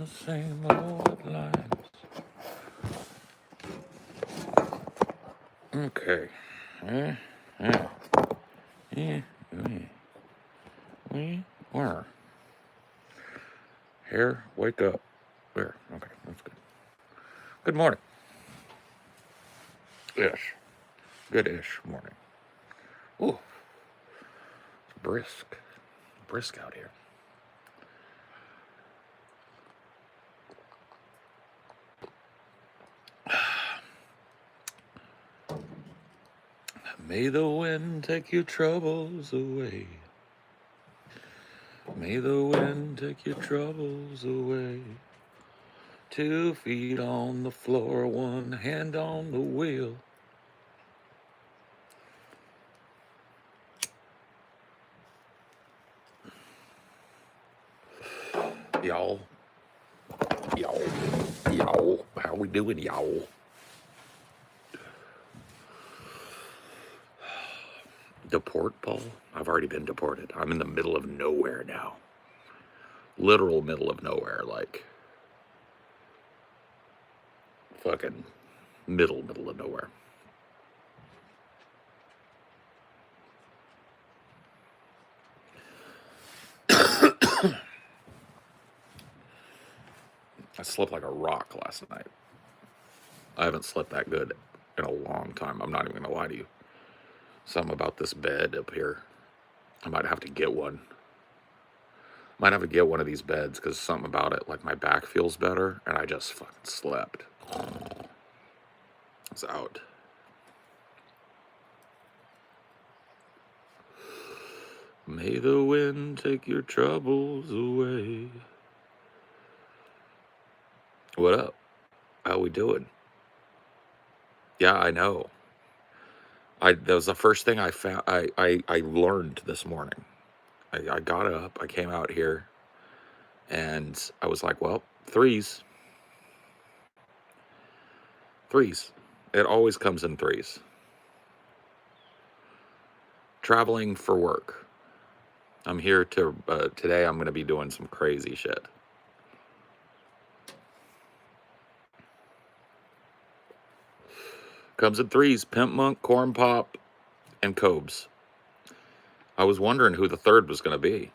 the same old lines. Okay. Eh, eh, eh, where? Here, wake up. Where? Okay, that's good. Good morning. Ish. Good-ish morning. Ooh, it's brisk. Brisk out here. May the wind take your troubles away. May the wind take your troubles away. 2 feet on the floor, 1 hand on the wheel. Y'all. How we doing, y'all? Deport, Paul? I've already been deported. I'm in the middle of nowhere now. Literal middle of nowhere, like fucking middle of nowhere. I slept like a rock last night. I haven't slept that good in a long time. I'm not even gonna lie to you. Something about this bed up here. I might have to get one. Might have to get one of these beds because something about it, like my back feels better, and I just fucking slept. It's out. May the wind take your troubles away. What up? How we doing? Yeah, I know. That was the first thing I found. I learned this morning. I got up. I came out here, and I was like, well, threes. It always comes in threes. Traveling for work. I'm here to today. I'm going to be doing some crazy shit. Comes in threes. Pimp Monk, Corn Pop, and Cobes. I was wondering who the third was going to be.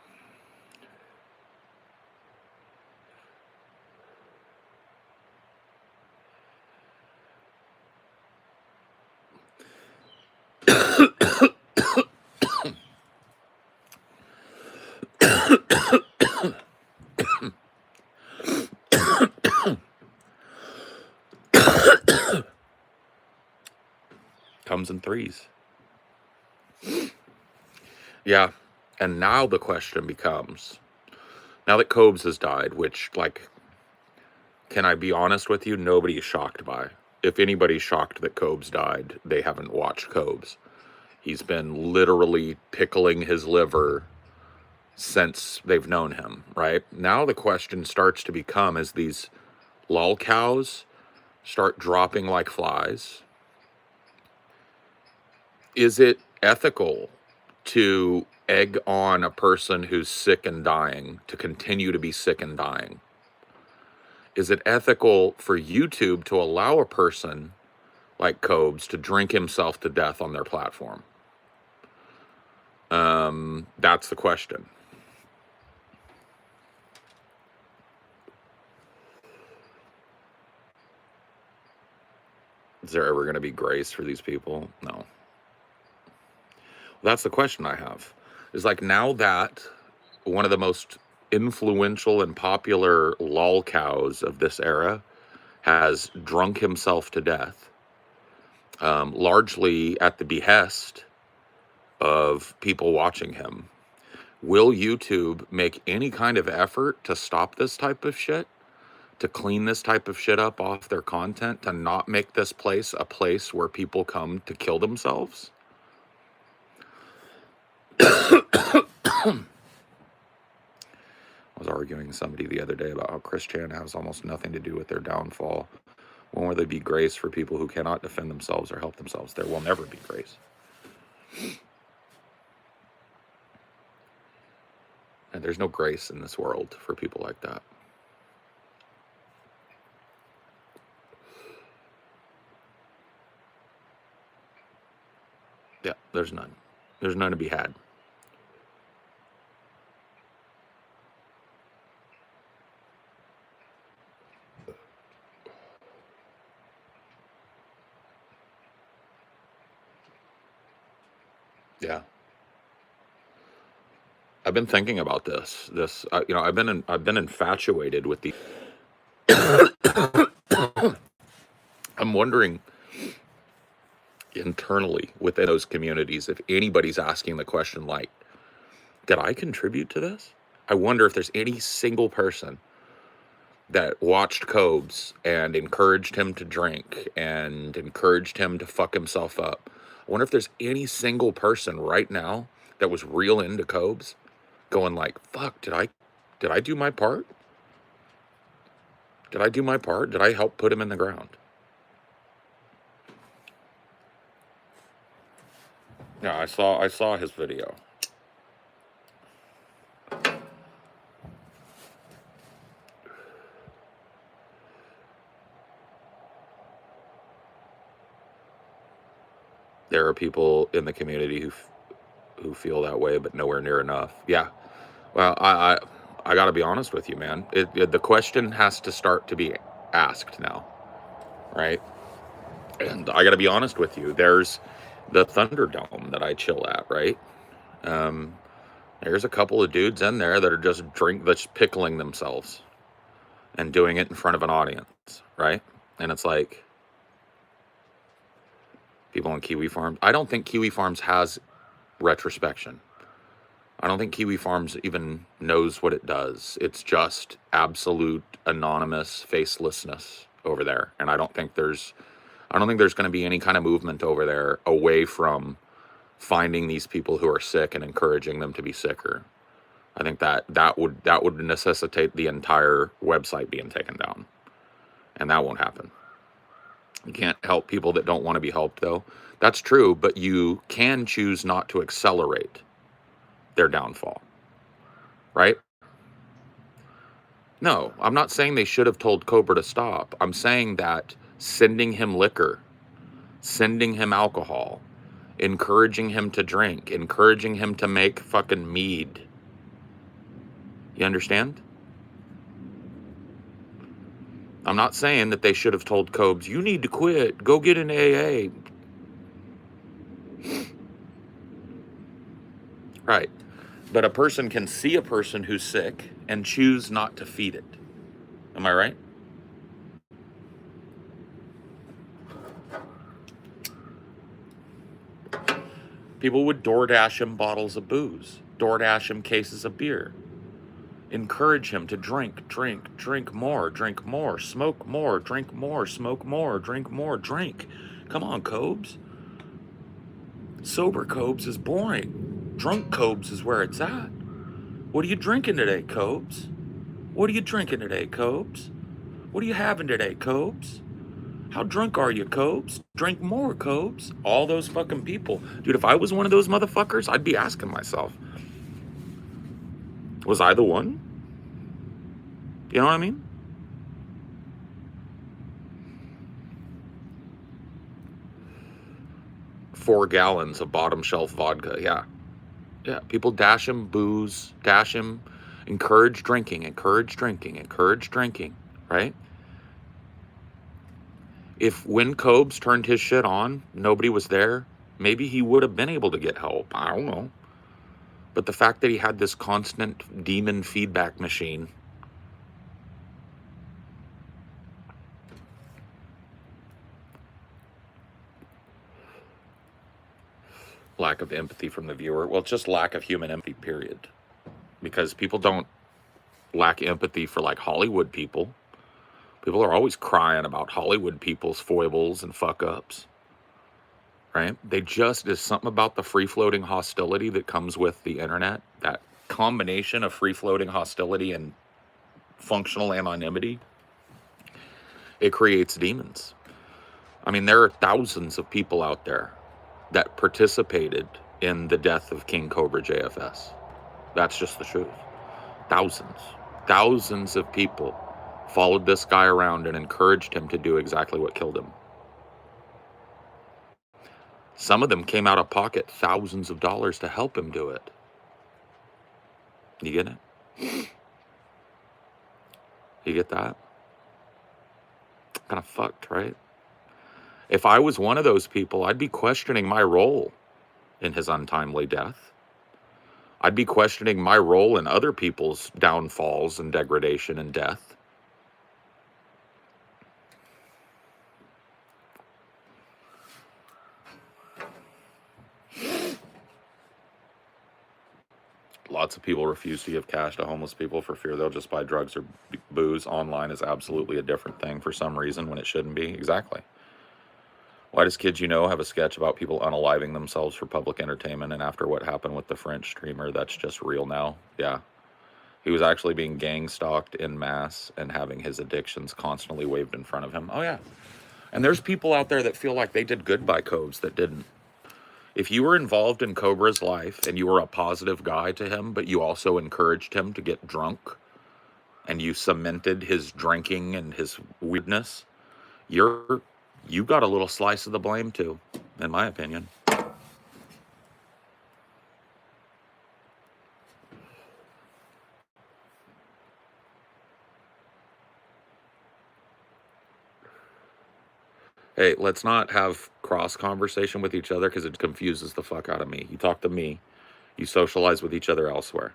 Comes in threes. Yeah. And now the question becomes, now that Cobes has died, which, like, can I be honest with you? Nobody is shocked by. If anybody's shocked that Cobes died, they haven't watched Cobes. He's been literally pickling his liver since they've known him, right? Now the question starts to become, as these lol cows start dropping like flies, is it ethical to egg on a person who's sick and dying to continue to be sick and dying? Is it ethical for YouTube to allow a person like Cobes to drink himself to death on their platform? That's the question. Is there ever going to be grace for these people? No. That's the question I have. Is like, now that one of the most influential and popular lol cows of this era has drunk himself to death, largely at the behest of people watching him, will YouTube make any kind of effort to stop this type of shit? To clean this type of shit up off their content? To not make this place a place where people come to kill themselves? I was arguing with somebody the other day about how Chris Chan has almost nothing to do with their downfall. When will there be grace for people who cannot defend themselves or help themselves? There will never be grace. And there's no grace in this world for people like that. Yeah, there's none. There's none to be had. Yeah. I've been thinking about this, I've been infatuated with the I'm wondering internally within those communities if anybody's asking the question like, did I contribute to this? I wonder if there's any single person that watched Cobes and encouraged him to drink and encouraged him to fuck himself up. I wonder if there's any single person right now that was real into Cobes going like, fuck, did I do my part? Did I do my part? Did I help put him in the ground? Yeah, I saw his video. There are people in the community who feel that way, but nowhere near enough. Yeah. Well, I got to be honest with you, man. The question has to start to be asked now, right? And I got to be honest with you. There's the Thunderdome that I chill at, right? Um, there's a couple of dudes in there that are that's pickling themselves and doing it in front of an audience, right? And it's like people on Kiwi Farms. I don't think Kiwi Farms has retrospection. I don't think Kiwi Farms even knows what it does. It's just absolute anonymous facelessness over there. And I don't think there's going to be any kind of movement over there away from finding these people who are sick and encouraging them to be sicker. I think that would necessitate the entire website being taken down. And that won't happen. You can't help people that don't want to be helped, though. That's true, but you can choose not to accelerate their downfall, right? No, I'm not saying they should have told Cobra to stop. I'm saying that sending him liquor, sending him alcohol, encouraging him to drink, encouraging him to make fucking mead. You understand? I'm not saying that they should have told Cobes, you need to quit, go get an AA. Right. But a person can see a person who's sick and choose not to feed it. Am I right? People would DoorDash him bottles of booze, DoorDash him cases of beer, encourage him to drink more, smoke more, drink more, smoke more, drink more, drink. Come on, Cobes. Sober Cobes is boring. Drunk Cobes is where it's at. What are you drinking today, Cobes? What are you drinking today, Cobes? What are you having today, Cobes? How drunk are you, Cobes? Drink more, Cobes. All those fucking people. Dude, if I was one of those motherfuckers, I'd be asking myself, was I the one? You know what I mean? Four gallons of bottom shelf vodka. Yeah. Yeah. People dash him booze, dash him, encourage drinking, right? If when Cobes turned his shit on, nobody was there, maybe he would have been able to get help. I don't know. But the fact that he had this constant demon feedback machine, lack of empathy from the viewer, well, it's just lack of human empathy, period. Because people don't lack empathy for like Hollywood people. People are always crying about Hollywood people's foibles and fuck ups, right? There's something about the free floating hostility that comes with the internet, that combination of free floating hostility and functional anonymity. It creates demons. I mean, there are thousands of people out there that participated in the death of King Cobra JFS. That's just the truth. Thousands of people followed this guy around and encouraged him to do exactly what killed him. Some of them came out of pocket thousands of dollars to help him do it. You get it? You get that? Kind of fucked, right? If I was one of those people, I'd be questioning my role in his untimely death. I'd be questioning my role in other people's downfalls and degradation and death. Lots of people refuse to give cash to homeless people for fear they'll just buy drugs or booze. Online is absolutely a different thing for some reason when it shouldn't be. Exactly. Why does Kids You Know have a sketch about people unaliving themselves for public entertainment? And after what happened with the French streamer, that's just real now. Yeah. He was actually being gang stalked en masse and having his addictions constantly waved in front of him. Oh, yeah. And there's people out there that feel like they did good by Cobes that didn't. If you were involved in Cobra's life and you were a positive guy to him, but you also encouraged him to get drunk and you cemented his drinking and his weirdness, you got a little slice of the blame too, in my opinion. Hey, let's not have cross conversation with each other because it confuses the fuck out of me. You talk to me, you socialize with each other elsewhere.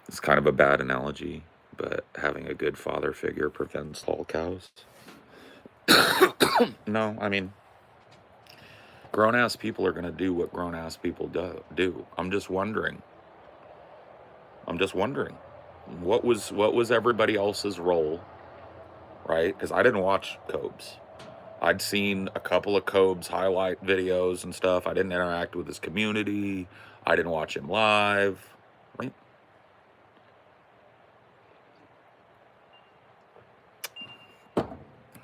It's kind of a bad analogy, but having a good father figure prevents all cows. No, I mean, grown-ass people are going to do what grown-ass people do. I'm just wondering, what was everybody else's role, right? Because I didn't watch Cobes. I'd seen a couple of Cobes highlight videos and stuff. I didn't interact with his community. I didn't watch him live. Right?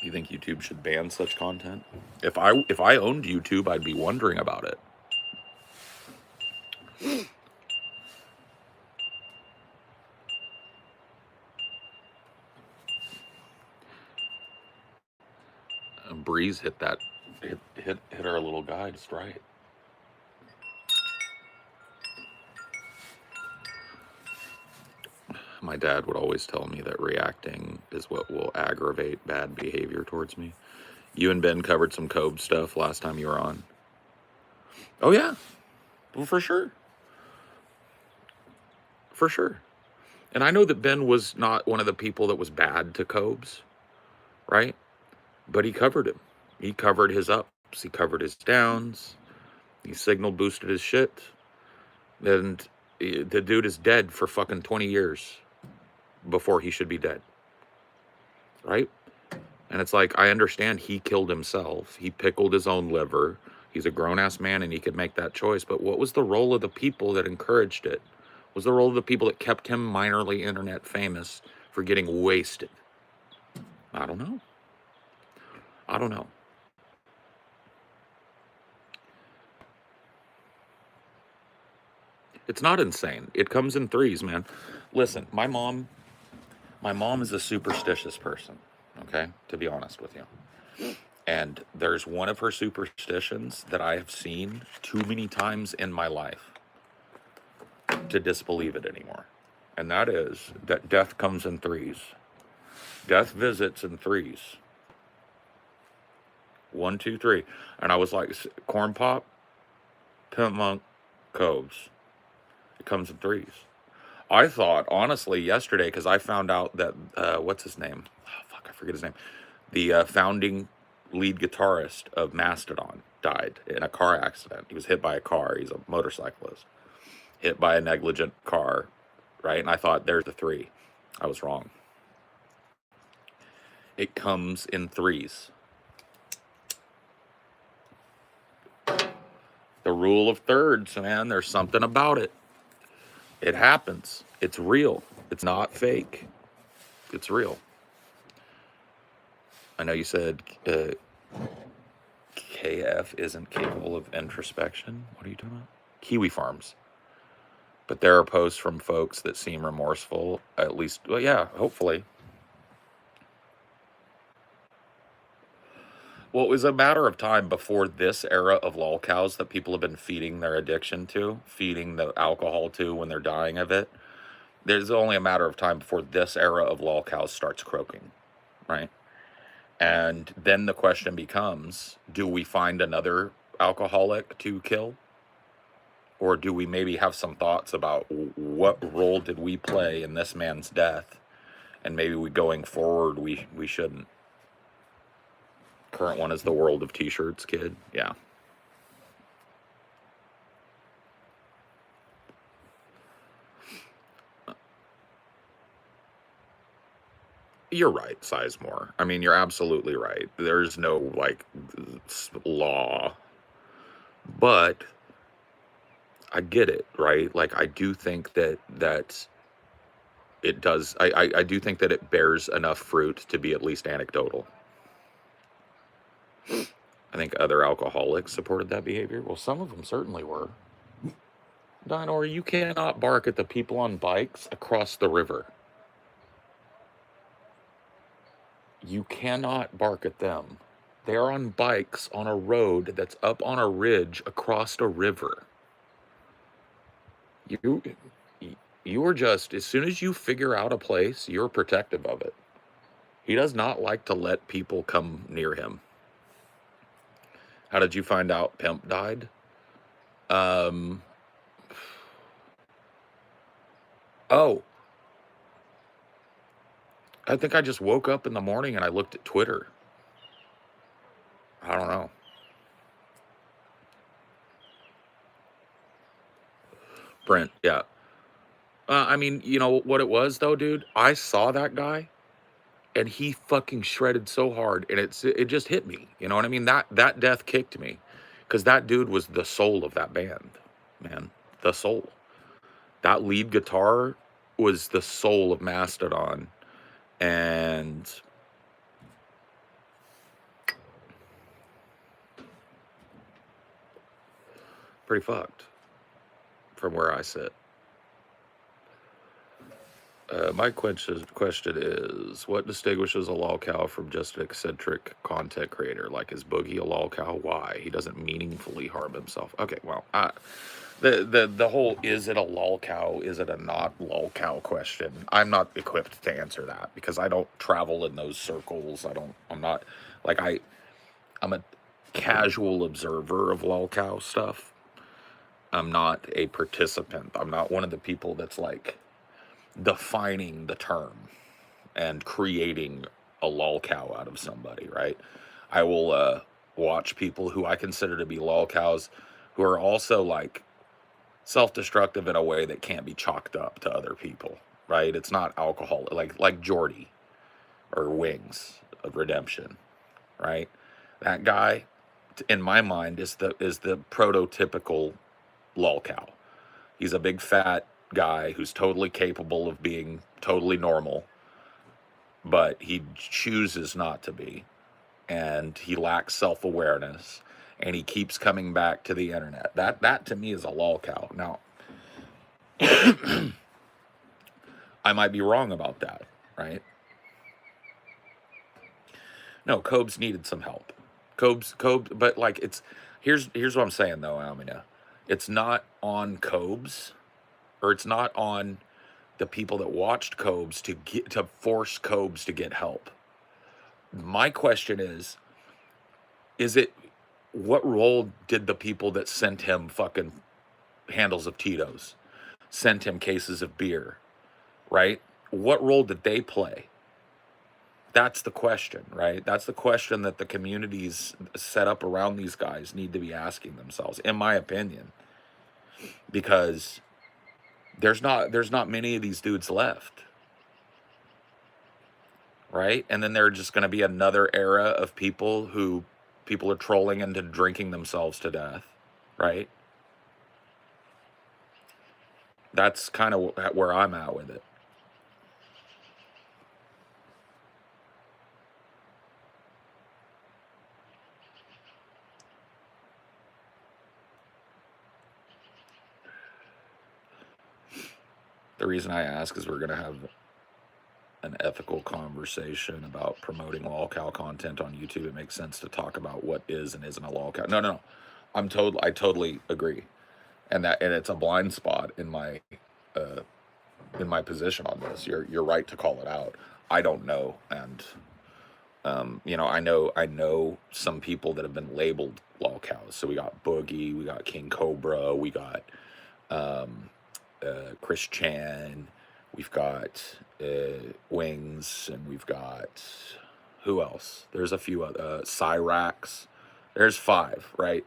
You think YouTube should ban such content? If I owned YouTube, I'd be wondering about it. Breeze hit our little guy just right. My dad would always tell me that reacting is what will aggravate bad behavior towards me. You and Ben covered some Cobe stuff last time you were on. Oh yeah, well, for sure. For sure. And I know that Ben was not one of the people that was bad to Cobes, right? But he covered him. He covered his ups. He covered his downs. He signal boosted his shit. And the dude is dead for fucking 20 years before he should be dead. Right? And it's like, I understand he killed himself. He pickled his own liver. He's a grown-ass man and he could make that choice. But what was the role of the people that encouraged it? Was the role of the people that kept him minorly internet famous for getting wasted? I don't know. I don't know. It's not insane. It comes in threes, man. Listen, my mom is a superstitious person, okay? To be honest with you. And there's one of her superstitions that I have seen too many times in my life to disbelieve it anymore. And that is that death comes in threes. Death visits in threes. 1, 2, 3. And I was like, Corn Pop, Pimp Monk, Cobes. It comes in threes. I thought, honestly, yesterday, because I found out that, what's his name? Oh, fuck, I forget his name. The founding lead guitarist of Mastodon died in a car accident. He was hit by a car. He's a motorcyclist. Hit by a negligent car, right? And I thought, there's the 3. I was wrong. It comes in threes. The rule of thirds, man, there's something about it. It happens. It's real. It's not fake. It's real. I know you said KF isn't capable of introspection. What are you talking about? Kiwi Farms. But there are posts from folks that seem remorseful, at least, well, yeah, hopefully. Well, it was a matter of time before this era of lol cows that people have been feeding their addiction to, feeding the alcohol to when they're dying of it. There's only a matter of time before this era of lol cows starts croaking, right? And then the question becomes, do we find another alcoholic to kill? Or do we maybe have some thoughts about what role did we play in this man's death? And maybe going forward, we shouldn't. Current one is the world of t-shirts, kid. Yeah. You're right, Sizemore. I mean, you're absolutely right. There's no, like, law. But I get it, right? Like, I do think that it does. I do think that it bears enough fruit to be at least anecdotal. I think other alcoholics supported that behavior. Well, some of them certainly were. Dinor, you cannot bark at the people on bikes across the river. You cannot bark at them. They're on bikes on a road that's up on a ridge across a river. You are just, as soon as you figure out a place, you're protective of it. He does not like to let people come near him. How did you find out Pimp died? Oh, I think I just woke up in the morning and I looked at Twitter. I don't know. Brent, yeah. I mean, you know what it was though, dude? I saw that guy and he fucking shredded so hard and it just hit me. You know what I mean? That death kicked me because that dude was the soul of that band, man. The soul. That lead guitar was the soul of Mastodon, and pretty fucked from where I sit. My question is, what distinguishes a lol cow from just an eccentric content creator? Like, is Boogie a lol cow? Why? He doesn't meaningfully harm himself. Okay, well, the whole is it a lol cow, is it a not lol cow question, I'm not equipped to answer that because I don't travel in those circles. I'm not, like, I'm a casual observer of lol cow stuff. I'm not a participant. I'm not one of the people that's like defining the term and creating a lol cow out of somebody, right? I will watch people who I consider to be lol cows who are also like self-destructive in a way that can't be chalked up to other people, right? It's not alcohol, like Jordy or Wings of Redemption, right? That guy, in my mind, is the prototypical lol cow. He's a big fat guy who's totally capable of being totally normal, but he chooses not to be, and he lacks self-awareness, and he keeps coming back to the internet. That to me is a lol cow. Now, I might be wrong about that, right? No, Cobes needed some help. Cobes, but like here's what I'm saying though, Almina. It's not on Cobes, or it's not on the people that watched Cobes to force Cobes to get help. My question is it, what role did the people that sent him fucking handles of Tito's, sent him cases of beer, right? What role did they play? That's the question, right? That's the question that the communities set up around these guys need to be asking themselves, in my opinion, because there's not many of these dudes left, right? And then there's just going to be another era of people are trolling into drinking themselves to death, right? That's kind of where I'm at with it. The reason I ask is we're going to have an ethical conversation about promoting lolcow content on YouTube, it makes sense to talk about what is and isn't a lolcow. No, no, no. I totally agree. And it's a blind spot in my position on this. You're right to call it out. I don't know. And you know, I know some people that have been labeled lolcows. So we got Boogie, we got King Cobra, we got Chris Chan, we've got Wings, and we've got, who else? There's a few other, Cyrax. There's 5, right?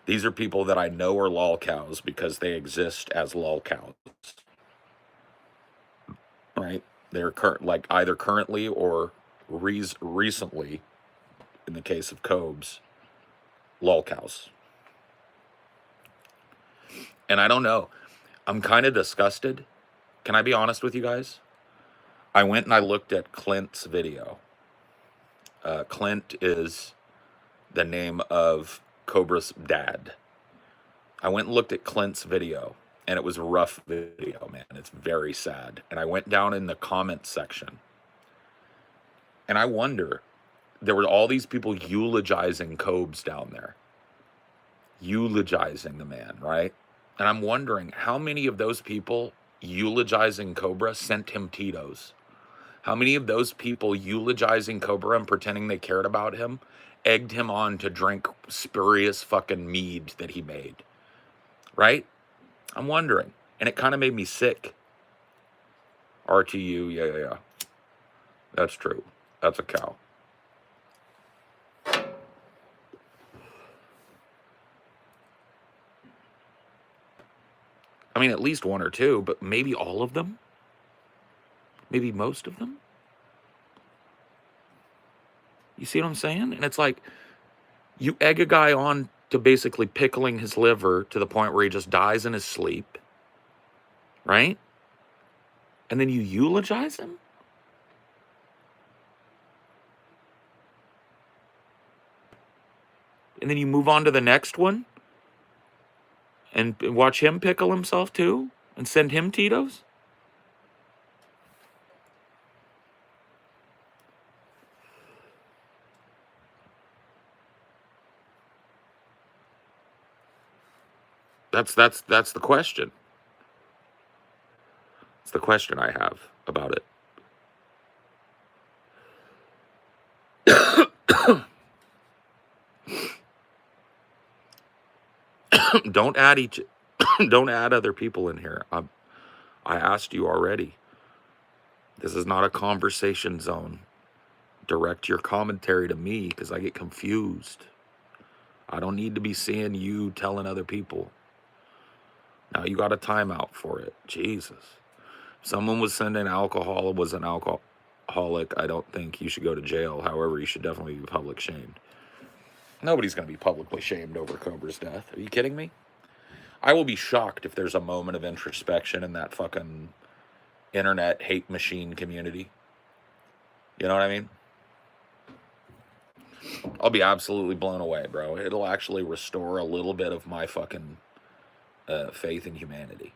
These are people that I know are lolcows because they exist as lolcows, right? They're like either currently or recently, in the case of Cobes, lolcows. And I don't know. I'm kind of disgusted. Can I be honest with you guys? I went and I looked at Clint's video. Clint is the name of Cobra's dad. I went and looked at Clint's video, and it was a rough video, man. It's very sad. And I went down in the comment section, and I wonder, there were all these people eulogizing Cobes down there. Eulogizing the man, right? And I'm wondering how many of those people eulogizing Cobra sent him Tito's. How many of those people eulogizing Cobra and pretending they cared about him egged him on to drink spurious fucking mead that he made, right? I'm wondering. And it kind of made me sick. RTU, yeah. That's true. That's a cow. I mean, at least 1 or 2, but maybe all of them? Maybe most of them? You see what I'm saying? And it's like, you egg a guy on to basically pickling his liver to the point where he just dies in his sleep, right? And then you eulogize him? And then you move on to the next one? And watch him pickle himself too? And send him Tito's? That's the question. It's the question I have about it. Don't add other people in here. I asked you already. This is not a conversation zone. Direct your commentary to me because I get confused. I don't need to be seeing you telling other people. Now you got a timeout for it. Jesus. If someone was sending alcohol and was an alcoholic, I don't think you should go to jail. However, you should definitely be public shamed. Nobody's going to be publicly shamed over Cobra's death. Are you kidding me? I will be shocked if there's a moment of introspection in that fucking internet hate machine community. You know what I mean? I'll be absolutely blown away, bro. It'll actually restore a little bit of my fucking faith in humanity.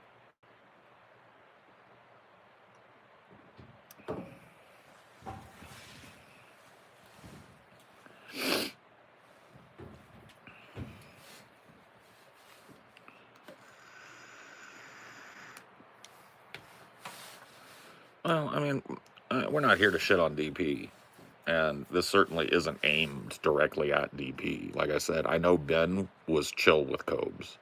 Well, I mean, we're not here to shit on DP. And this certainly isn't aimed directly at DP. Like I said, I know Ben was chill with Cobes.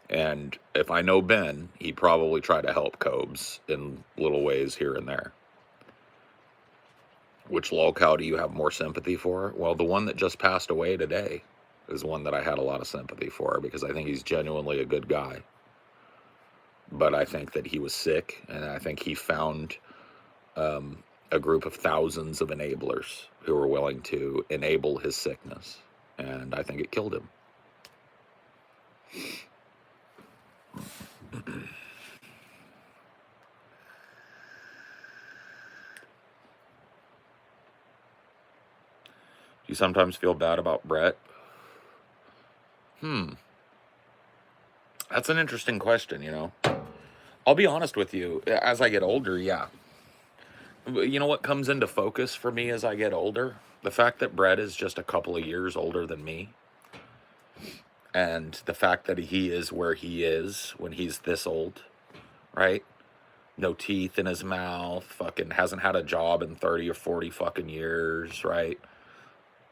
And if I know Ben, he probably tried to help Cobes in little ways here and there. Which lolcow do you have more sympathy for? Well, the one that just passed away today is one that I had a lot of sympathy for because I think he's genuinely a good guy. But I think that he was sick, and I think he found a group of thousands of enablers who were willing to enable his sickness. And I think it killed him. Do you sometimes feel bad about Brett? That's an interesting question, you know. I'll be honest with you. As I get older, yeah. You know what comes into focus for me as I get older? The fact that Brett is just a couple of years older than me, and the fact that he is where he is when he's this old, right? No teeth in his mouth, fucking hasn't had a job in 30 or 40 fucking years, right?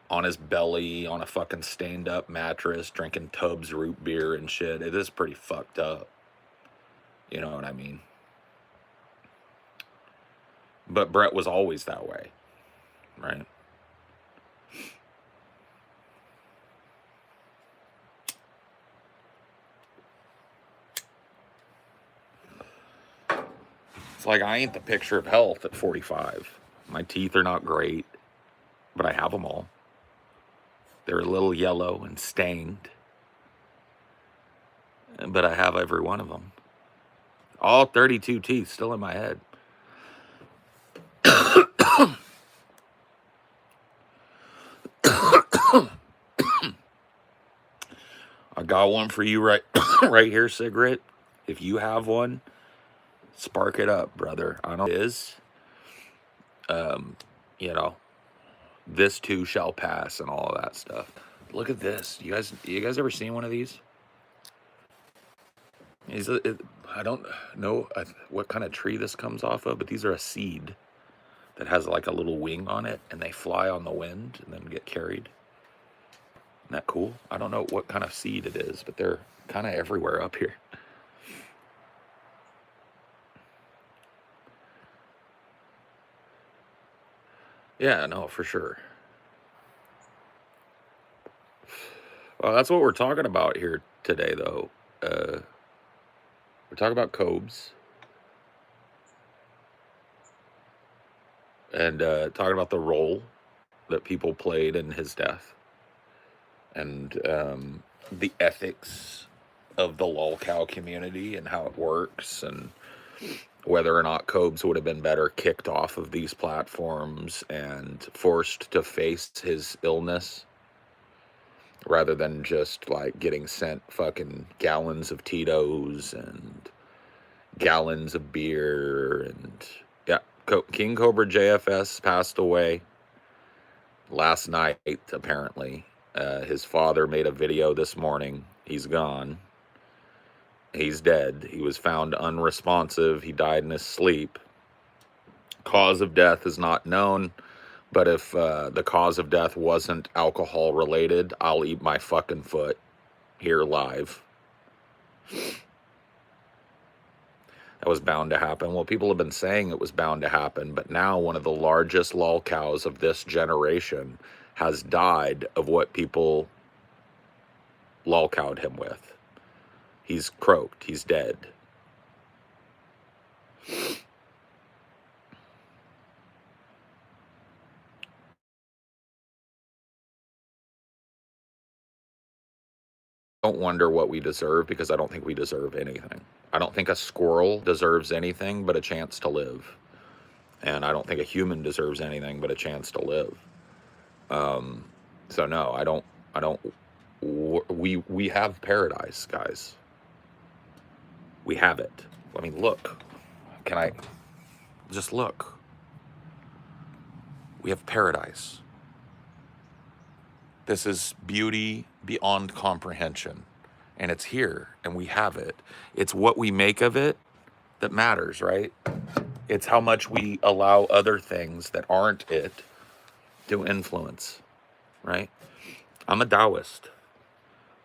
On his belly, on a fucking stained up mattress, drinking Tubbs root beer and shit. It is pretty fucked up. You know what I mean? But Brett was always that way, right? It's like I ain't the picture of health at 45. My teeth are not great, but I have them all. They're a little yellow and stained, but I have every one of them. All 32 teeth still in my head. I got one for you right right here, Cigarette. If you have one, spark it up, brother. I don't know what it is. You know, this too shall pass and all of that stuff. Look at this. You guys ever seen one of these? I don't know what kind of tree this comes off of, but these are a seed that has like a little wing on it, and they fly on the wind and then get carried. Isn't that cool? I don't know what kind of seed it is, but they're kind of everywhere up here. Yeah, no, for sure. Well, that's what we're talking about here today, though. We're talking about Cobes and talking about the role that people played in his death and the ethics of the lolcow community and how it works, and whether or not Cobes would have been better kicked off of these platforms and forced to face his illness rather than just like getting sent fucking gallons of Tito's and gallons of beer. And yeah, King Cobra JFS passed away last night, apparently. His father made a video this morning. He's gone. He's dead. He was found unresponsive. He died in his sleep. Cause of death is not known, but if the cause of death wasn't alcohol related, I'll eat my fucking foot here live. That was bound to happen. Well, people have been saying it was bound to happen, but now one of the largest lolcows of this generation has died of what people lolcowed him with. He's croaked. He's dead. Don't wonder what we deserve, because I don't think we deserve anything. I don't think a squirrel deserves anything but a chance to live. And I don't think a human deserves anything but a chance to live. So no, I don't, we have paradise, guys. We have it. I mean, look, can I just look? We have paradise. This is beauty beyond comprehension, and it's here, and we have it. It's what we make of it that matters, right? It's how much we allow other things that aren't it to influence, right? I'm a Taoist,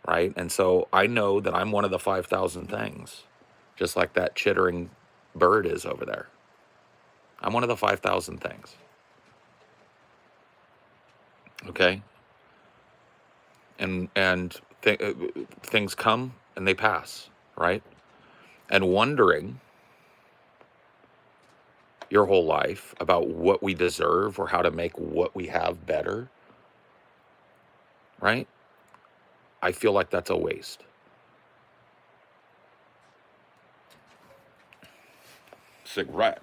right? And so I know that I'm one of the 5,000 things, just like that chittering bird is over there. I'm one of the 5,000 things. Okay? And things come and they pass, right? And wondering your whole life about what we deserve or how to make what we have better, right? I feel like that's a waste. Cigarette.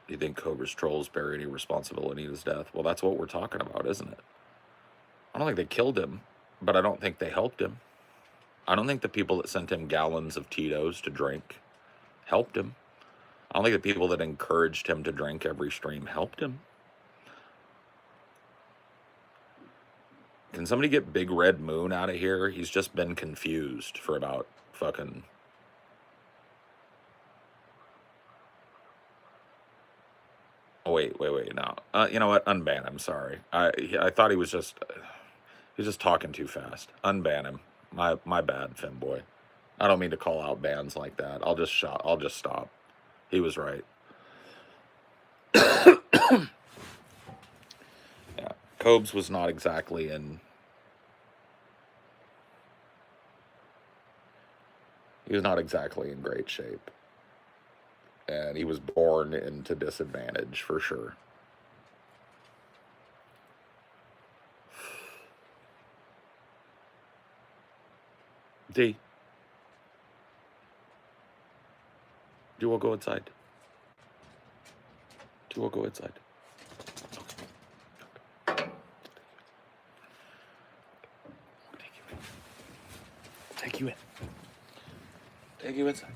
Do you think Cobra's trolls bear any responsibility in his death? Well, that's what we're talking about, isn't it? I don't think they killed him, but I don't think they helped him. I don't think the people that sent him gallons of Tito's to drink helped him. I don't think the people that encouraged him to drink every stream helped him. Can somebody get Big Red Moon out of here? He's just been confused for about fucking... Oh, wait, no. You know what? Unban him, sorry. I thought he was just talking too fast. Unban him. My bad, Femboy. I don't mean to call out bans like that. I'll just stop. He was right. Yeah. Cobes was not exactly in... He was not exactly in great shape. And he was born into disadvantage, for sure. D. You will go inside. You will go inside. Take you in. Take you inside.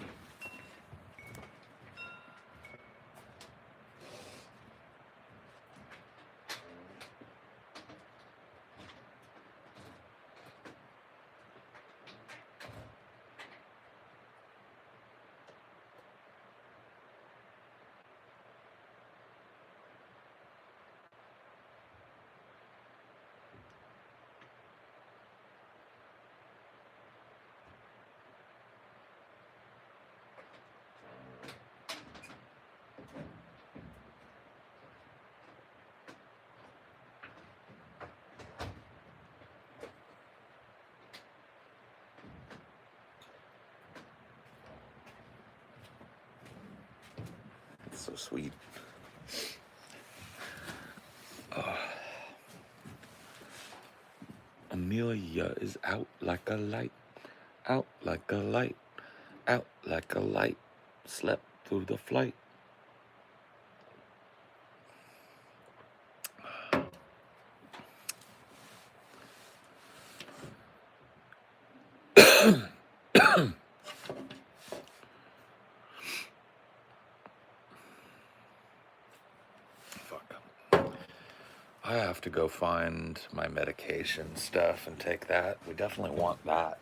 It's so sweet. Amelia is out like a light, out like a light, out like a light, slept through the flight. Fuck. I have to go find my medication stuff and take that. We definitely want that.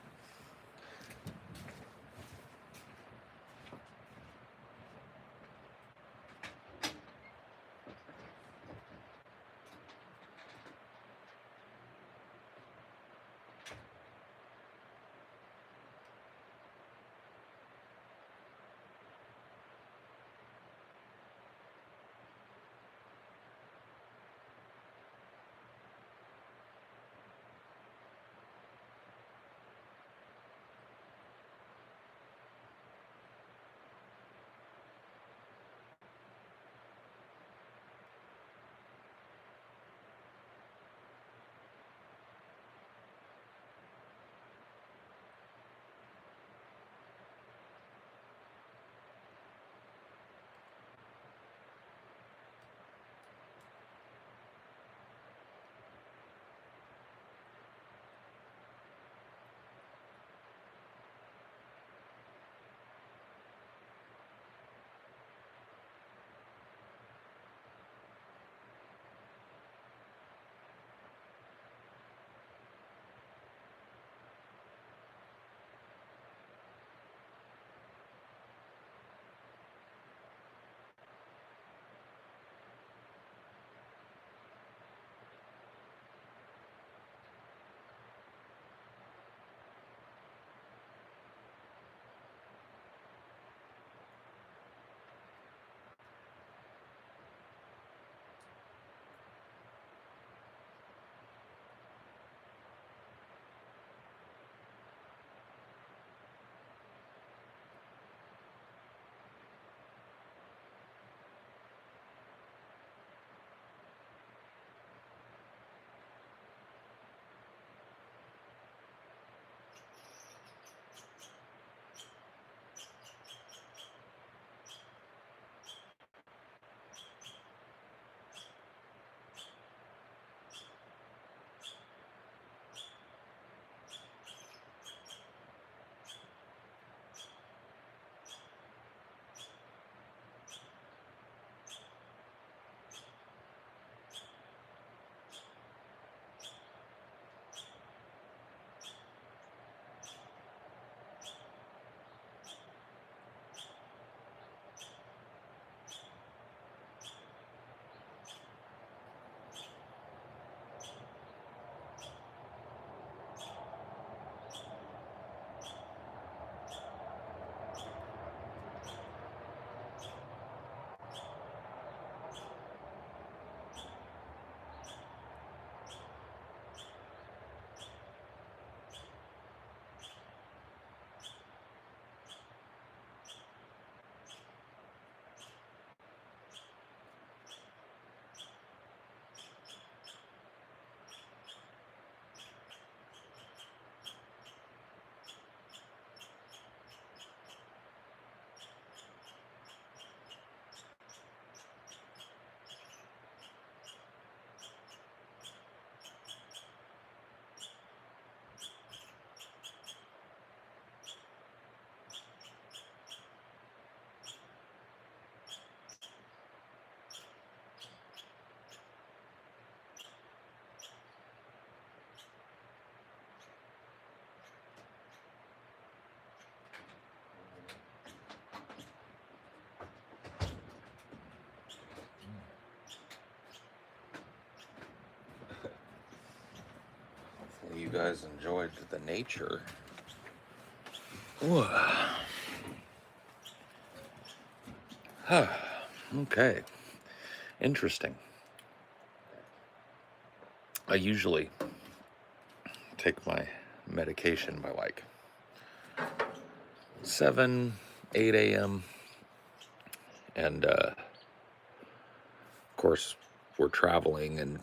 guys enjoyed the nature. Ooh. Okay. Interesting. I usually take my medication by like 7, 8 a.m. And of course, we're traveling and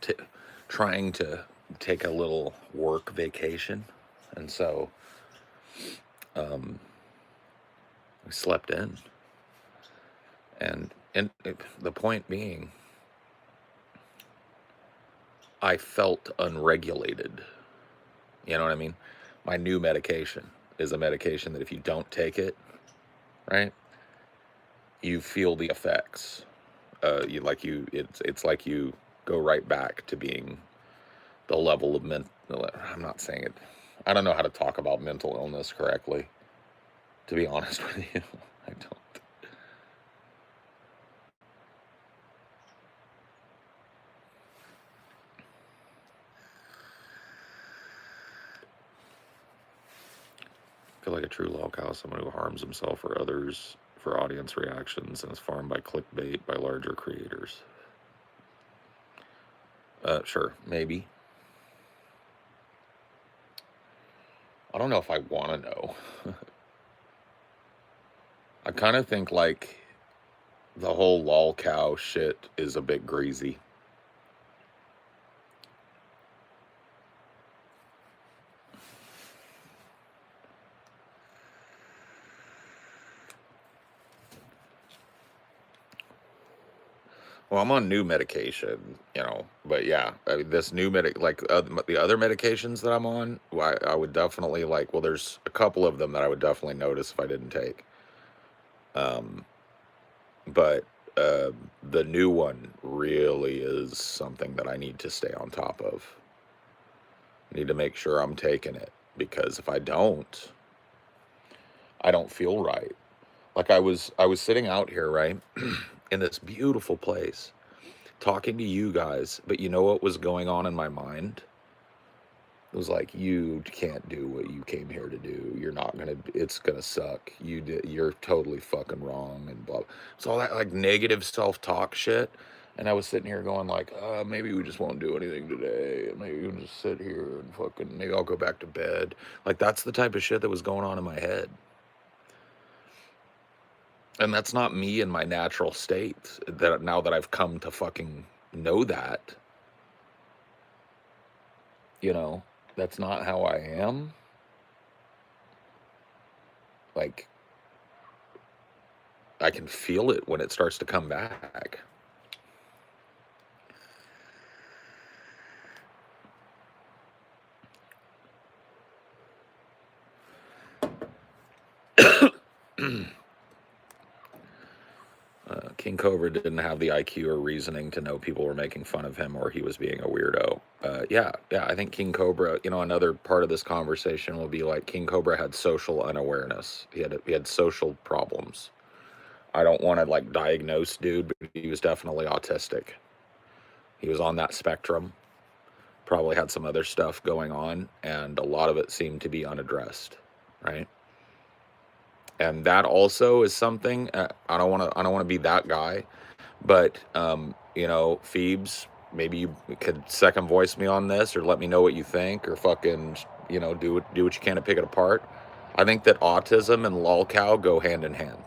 trying to take a little work vacation. And so we slept in. And the point being, I felt unregulated. You know what I mean? My new medication is a medication that if you don't take it, right, you feel the effects. It's like you go right back to being the level of I'm not saying it. I don't know how to talk about mental illness correctly, to be honest with you. I don't. I feel like a true lolcow is someone who harms himself or others for audience reactions and is farmed by clickbait by larger creators. Sure, maybe. I don't know if I want to know. I kind of think like the whole lolcow shit is a bit greasy. Well, I'm on new medication, but yeah, I mean, this new the other medications that I'm on, I would definitely well, there's a couple of them that I would definitely notice if I didn't take. Um, but the new one really is something that I need to stay on top of. I need to make sure I'm taking it because if I don't feel right. Like I was sitting out here, right, in this beautiful place, talking to you guys, but you know what was going on in my mind? It was like, you can't do what you came here to do. You're not gonna. It's gonna suck. You're totally fucking wrong, and blah. It's all that like negative self-talk shit. And I was sitting here going like, maybe we just won't do anything today. Maybe we'll just sit here and fucking. Maybe I'll go back to bed. Like that's the type of shit that was going on in my head. And that's not me in my natural state. That now that I've come to fucking know that, that's not how I am. Like, I can feel it when it starts to come back. King Cobra didn't have the IQ or reasoning to know people were making fun of him or he was being a weirdo. Yeah, I think King Cobra, another part of this conversation will be like King Cobra had social unawareness. He had social problems. I don't want to diagnose dude, but he was definitely autistic. He was on that spectrum. Probably had some other stuff going on, and a lot of it seemed to be unaddressed, right? And that also is something I don't want to be that guy, but Phoebes, maybe you could second voice me on this or let me know what you think or fucking do what you can to pick it apart. I think that autism and lolcow go hand in hand.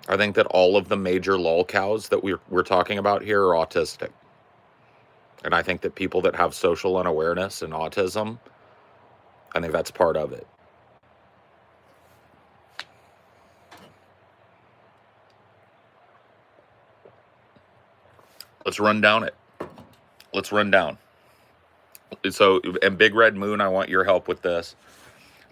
I think that all of the major lolcows that we're talking about here are autistic. And I think that people that have social unawareness and autism, I think that's part of it. Let's run down it. Let's run down. So, and Big Red Moon, I want your help with this.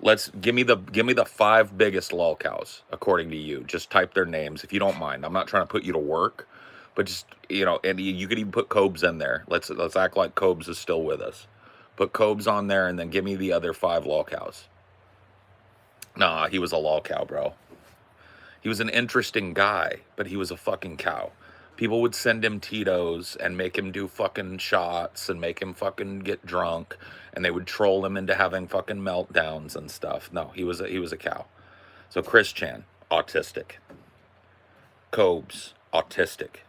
Let's give me the 5 biggest lolcows according to you. Just type their names if you don't mind. I'm not trying to put you to work, but just and you could even put Cobes in there. Let's act like Cobes is still with us. Put Cobes on there and then give me the other 5 lolcows. Nah, he was a lolcow, bro. He was an interesting guy, but he was a fucking cow. People would send him Tito's and make him do fucking shots and make him fucking get drunk, and they would troll him into having fucking meltdowns and stuff. No, he was a cow. So Chris Chan, autistic. Cobes, autistic.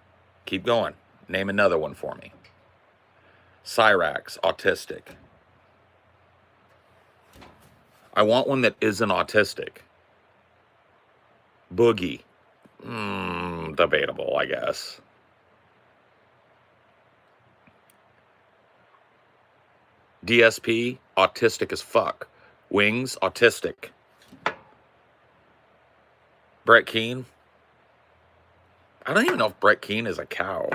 Keep going. Name another one for me. Cyrax, autistic. I want one that isn't autistic. Boogie. Debatable, I guess. DSP, autistic as fuck. Wings, autistic. Brett Keane. I don't even know if Brett Keane is a cow.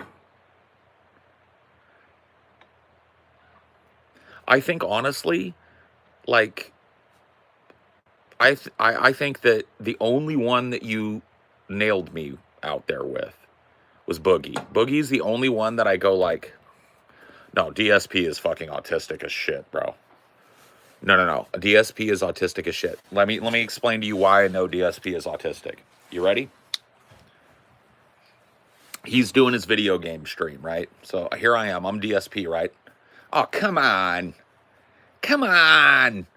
I think honestly, like, I think that the only one that you nailed me out there with was Boogie. Boogie's the only one that I go like, no, DSP is fucking autistic as shit, bro. No. DSP is autistic as shit. Let me explain to you why I know DSP is autistic. You ready? He's doing his video game stream, right? So here I am. I'm DSP, right? Oh, come on. Come on.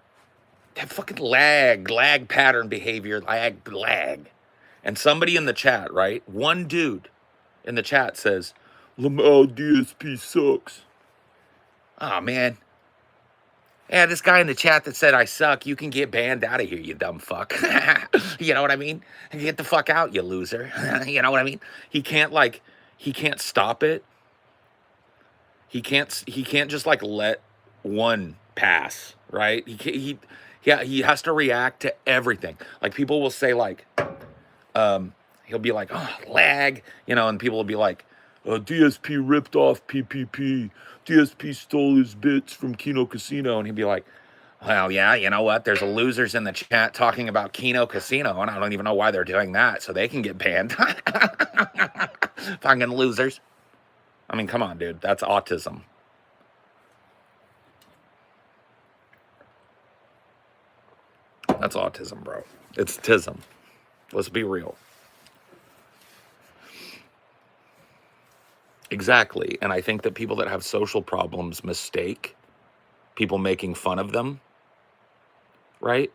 That fucking lag pattern behavior, lag. And somebody in the chat, right? One dude in the chat says, Lamau DSP sucks. Oh, man. Yeah, this guy in the chat that said I suck, you can get banned out of here, you dumb fuck. You know what I mean? Get the fuck out, you loser. You know what I mean? He can't stop it. He can't just like let one pass, right? He has to react to everything. Like people will say like, he'll be like, oh, lag, you know, and people will be like, DSP ripped off PPP. DSP stole his bits from Kino Casino. And he'd be like, well, yeah, you know what? There's losers in the chat talking about Kino Casino, and I don't even know why they're doing that, so they can get banned. Fucking losers. I mean, come on, dude. That's autism. That's autism, bro. It's tism. Let's be real. Exactly. And I think that people that have social problems mistake people making fun of them, right,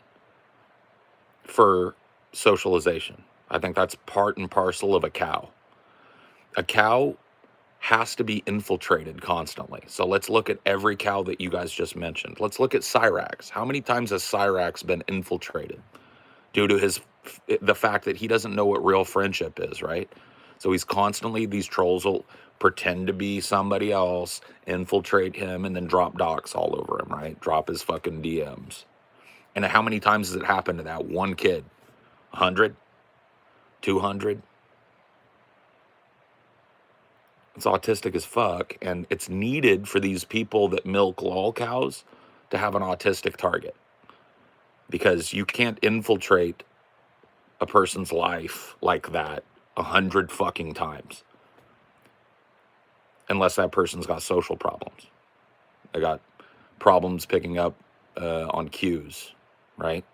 for socialization. I think that's part and parcel of a cow. A cow has to be infiltrated constantly. So let's look at every cow that you guys just mentioned. Let's look at Cyrax. How many times has Cyrax been infiltrated due to the fact that he doesn't know what real friendship is, right? So he's constantly, these trolls will pretend to be somebody else, infiltrate him, and then drop docs all over him, right? Drop his fucking DMs. And how many times has it happened to that one kid? 100? 200? It's autistic as fuck, and it's needed for these people that milk lol cows to have an autistic target. Because you can't infiltrate a person's life like that 100 fucking times. Unless that person's got social problems. They got problems picking up on cues, right?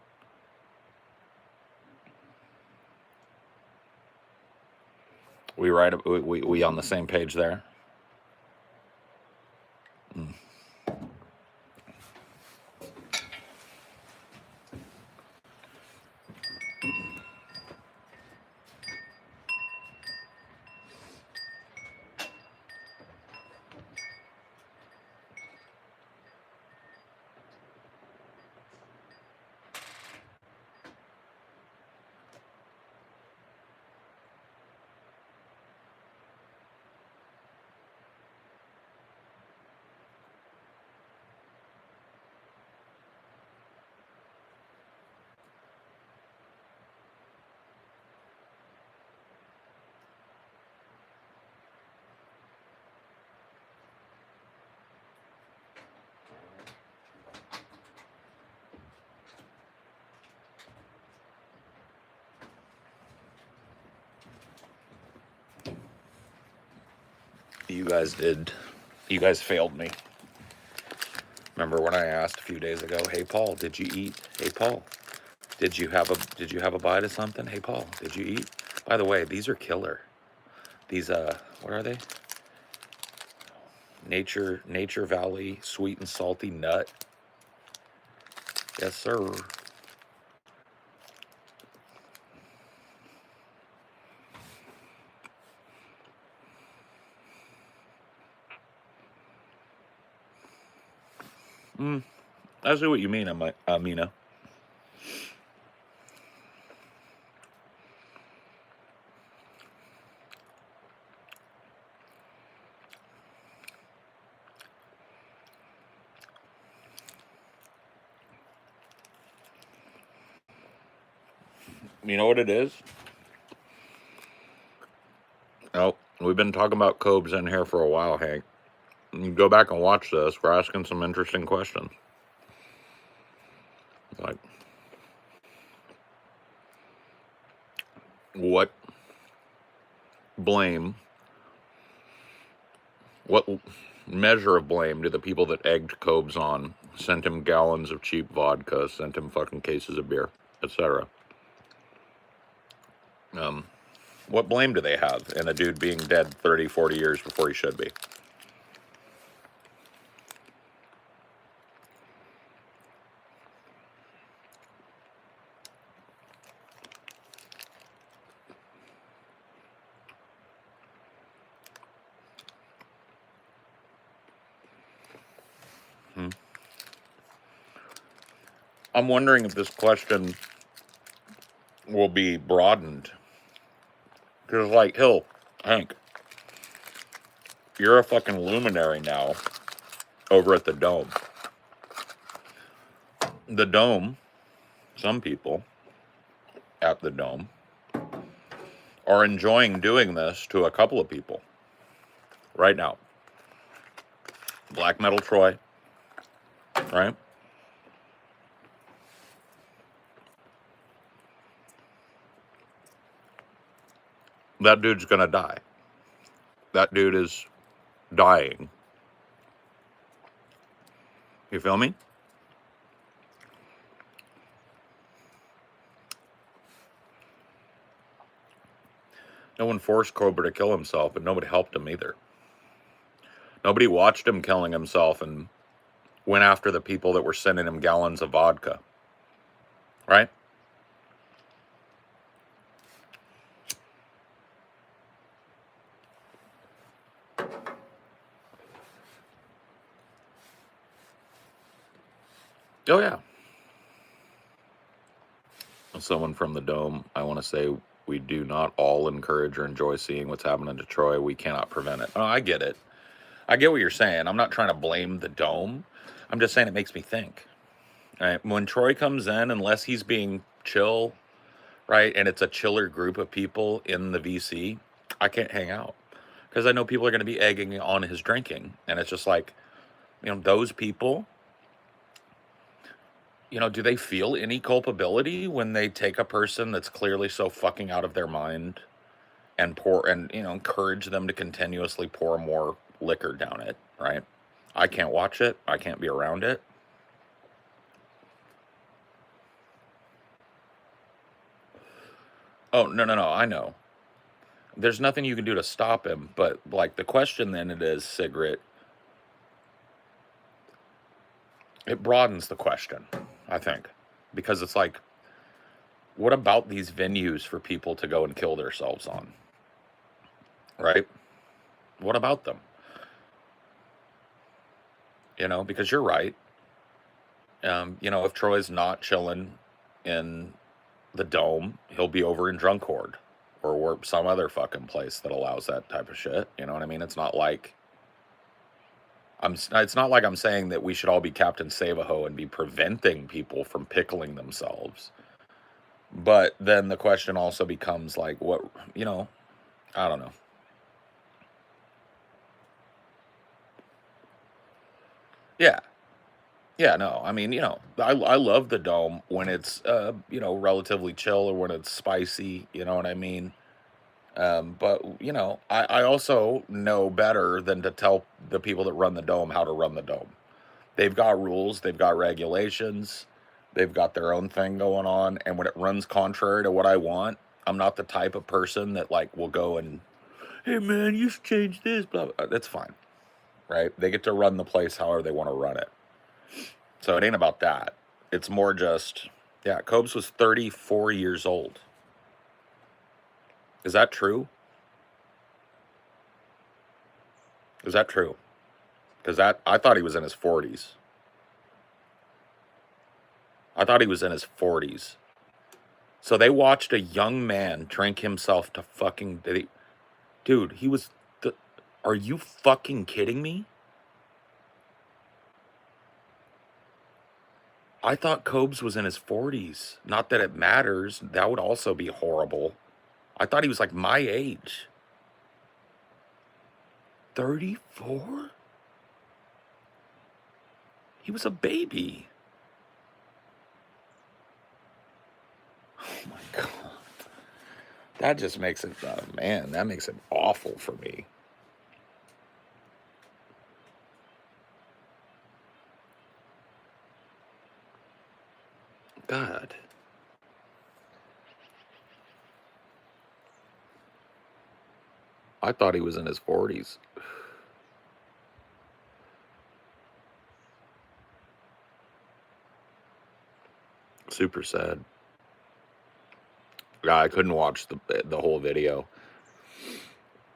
We on the same page there? You guys failed me. Remember when I asked a few days ago, hey Paul, did you eat? Hey Paul, did you have a bite of something? Hey Paul, did you eat? By the way, these are killer. These, what are they? Nature Valley sweet and salty nut. Yes, sir. I see what you mean, Amina. You know what it is? Oh, we've been talking about Cobes in here for a while, Hank. You go back and watch this. We're asking some interesting questions. Like, what blame, what measure of blame do the people that egged Cobes on, sent him gallons of cheap vodka, sent him fucking cases of beer, etc.? What blame do they have in a dude being dead 30, 40 years before he should be? I'm wondering if this question will be broadened. Because, like, Hank, you're a fucking luminary now over at the Dome. The Dome, some people at the Dome are enjoying doing this to a couple of people right now. Black Metal Troy, right? That dude's gonna die. That dude is dying. You feel me? No one forced Cobra to kill himself, but nobody helped him either. Nobody watched him killing himself and went after the people that were sending him gallons of vodka. Right? Oh, yeah. Someone from the Dome, I want to say we do not all encourage or enjoy seeing what's happening to Troy. We cannot prevent it. Oh, I get it. I get what you're saying. I'm not trying to blame the Dome. I'm just saying it makes me think. Right? When Troy comes in, unless he's being chill, right, and it's a chiller group of people in the VC, I can't hang out because I know people are going to be egging on his drinking. And it's just like, those people, do they feel any culpability when they take a person that's clearly so fucking out of their mind and encourage them to continuously pour more liquor down it, right? I can't watch it. I can't be around it. Oh, no, I know. There's nothing you can do to stop him, but like the question then it is, Sigrid, it broadens the question, I think, because it's like, what about these venues for people to go and kill themselves on? Right? What about them? Because you're right. If Troy's not chilling in the Dome, he'll be over in Drunk Horde or some other fucking place that allows that type of shit. You know what I mean? It's not like I'm saying that we should all be Captain Save-A-Ho and be preventing people from pickling themselves. But then the question also becomes like, what, I don't know. Yeah. Yeah, no, I mean, I love the Dome when it's, relatively chill or when it's spicy, you know what I mean? But, I also know better than to tell the people that run the Dome how to run the Dome. They've got rules, they've got regulations, they've got their own thing going on. And when it runs contrary to what I want, I'm not the type of person that, like, will go and, hey man, you should change this, blah, blah. That's fine, right? They get to run the place however they want to run it. So it ain't about that. It's more just, yeah, Cobes was 34 years old. Is that true? Is that true? Because that, I thought he was in his 40s. I thought he was in his 40s. So they watched a young man drink himself to fucking... Dude, he was... Are you fucking kidding me? I thought Cobes was in his 40s. Not that it matters. That would also be horrible. I thought he was like my age. 34? He was a baby. Oh my God. That just makes it, man, that makes it awful for me. God. I thought he was in his 40s. Super sad. Yeah, I couldn't watch the whole video.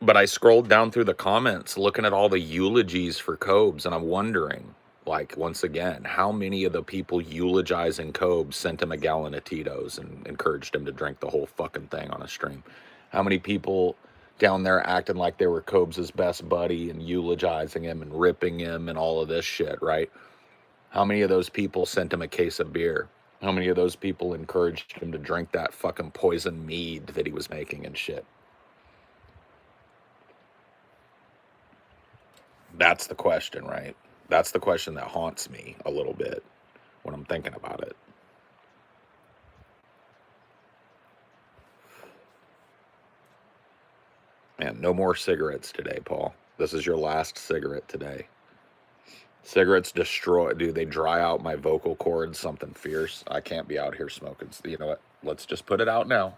But I scrolled down through the comments looking at all the eulogies for Cobes, and I'm wondering, like, once again, how many of the people eulogizing Cobes sent him a gallon of Tito's and encouraged him to drink the whole fucking thing on a stream? How many people down there acting like they were Cobes' best buddy and eulogizing him and ripping him and all of this shit, right? How many of those people sent him a case of beer? How many of those people encouraged him to drink that fucking poison mead that he was making and shit? That's the question, right? That's the question that haunts me a little bit when I'm thinking about it. Man, no more cigarettes today, Paul. This is your last cigarette today. Cigarettes destroy, dude, they dry out my vocal cords, something fierce. I can't be out here smoking. You know what? Let's just put it out now.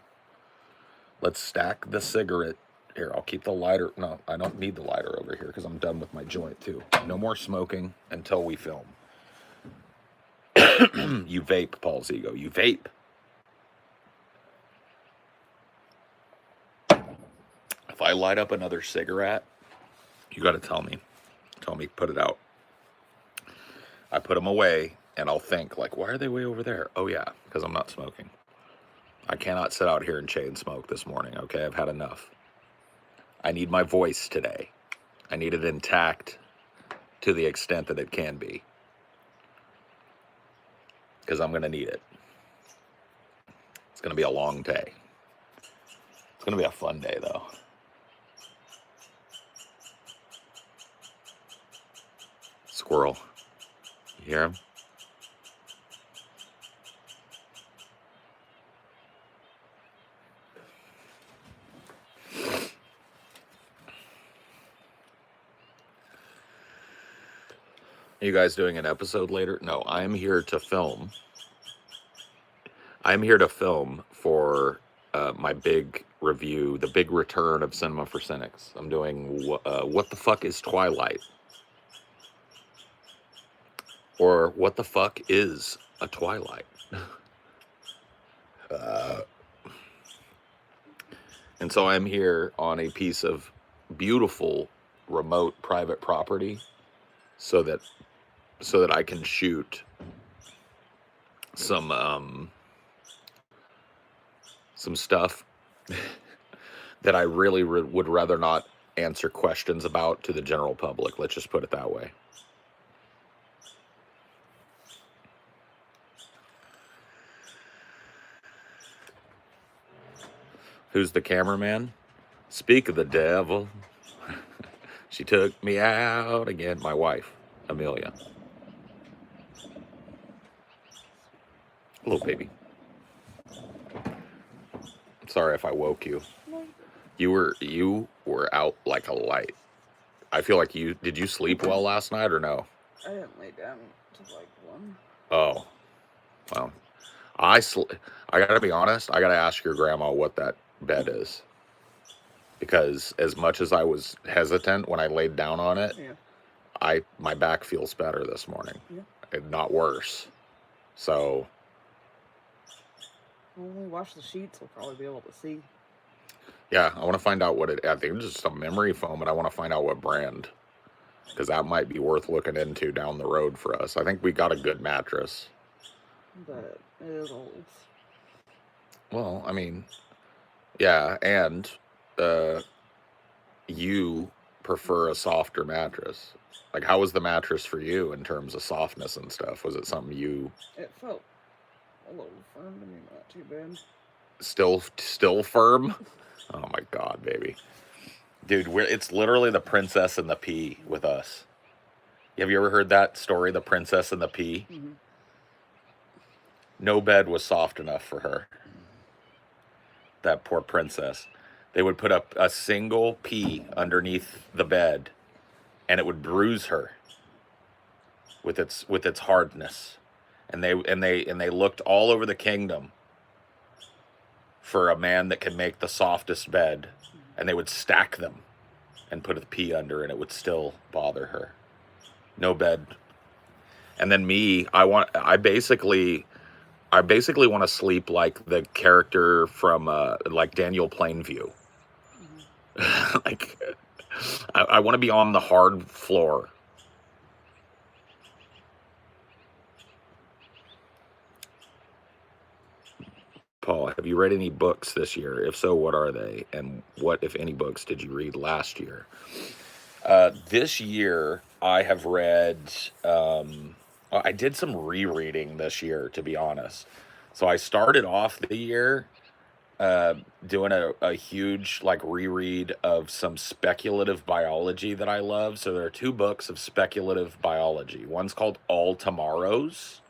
Let's stack the cigarette. Here, I'll keep the lighter. No, I don't need the lighter over here because I'm done with my joint too. No more smoking until we film. You vape, Paul Zigo. You vape. If I light up another cigarette, you got to tell me. Tell me, put it out. I put them away and I'll think like, why are they way over there? Oh yeah, because I'm not smoking. I cannot sit out here and chain smoke this morning. Okay, I've had enough. I need my voice today. I need it intact to the extent that it can be. Because I'm going to need it. It's going to be a long day. It's going to be a fun day, though. Squirrel. You hear him? Are you guys doing an episode later? No, I'm here to film. I'm here to film for my big review, the big return of Cinema for Cynics. I'm doing What the Fuck is Twilight? Or what the fuck is a Twilight? And so I'm here on a piece of beautiful remote private property so that I can shoot some stuff that I really would rather not answer questions about to the general public. Let's just put it that way. Who's the cameraman? Speak of the devil. She took me out again. My wife, Amelia. Hello, baby. Sorry if I woke you. You were out like a light. I feel like did you sleep well last night or no? I didn't lay down till like 1. Oh, well, I gotta be honest. I gotta ask your grandma what that bed is. because as much as I was hesitant when I laid down on it, Yeah. my back feels better this morning, Yeah. and not worse. So When we wash the sheets, we'll probably be able to see. yeah, I want to find out what it. I think it's just some memory foam, and I want to find out what brand, because that might be worth looking into down the road for us. I think we got a good mattress. But it is old. Well, I mean, yeah, and you prefer a softer mattress. Like, how was the mattress for you in terms of softness and stuff? Was it something you It felt a little firm to me, not too bad. still firm? Oh my God, baby. Dude, it's literally the princess and the pea with us. Have you ever heard that story, the princess and the pea? Mm-hmm. No bed was soft enough for her. That poor princess. They would put up a single pea underneath the bed, and it would bruise her with its hardness. And they looked all over the kingdom for a man that could make the softest bed, and they would stack them and put a pea under, and it would still bother her. No bed. And then me, I basically want to sleep like the character from like Daniel Plainview. Mm-hmm. Like, I want to be on the hard floor. Paul, have you read any books this year? If so, what are they? And what, if any, books did you read last year? This year, I have read, I did some rereading this year, to be honest. So I started off the year doing a huge like reread of some speculative biology that I love. So there are two books of speculative biology. One's called All Tomorrows,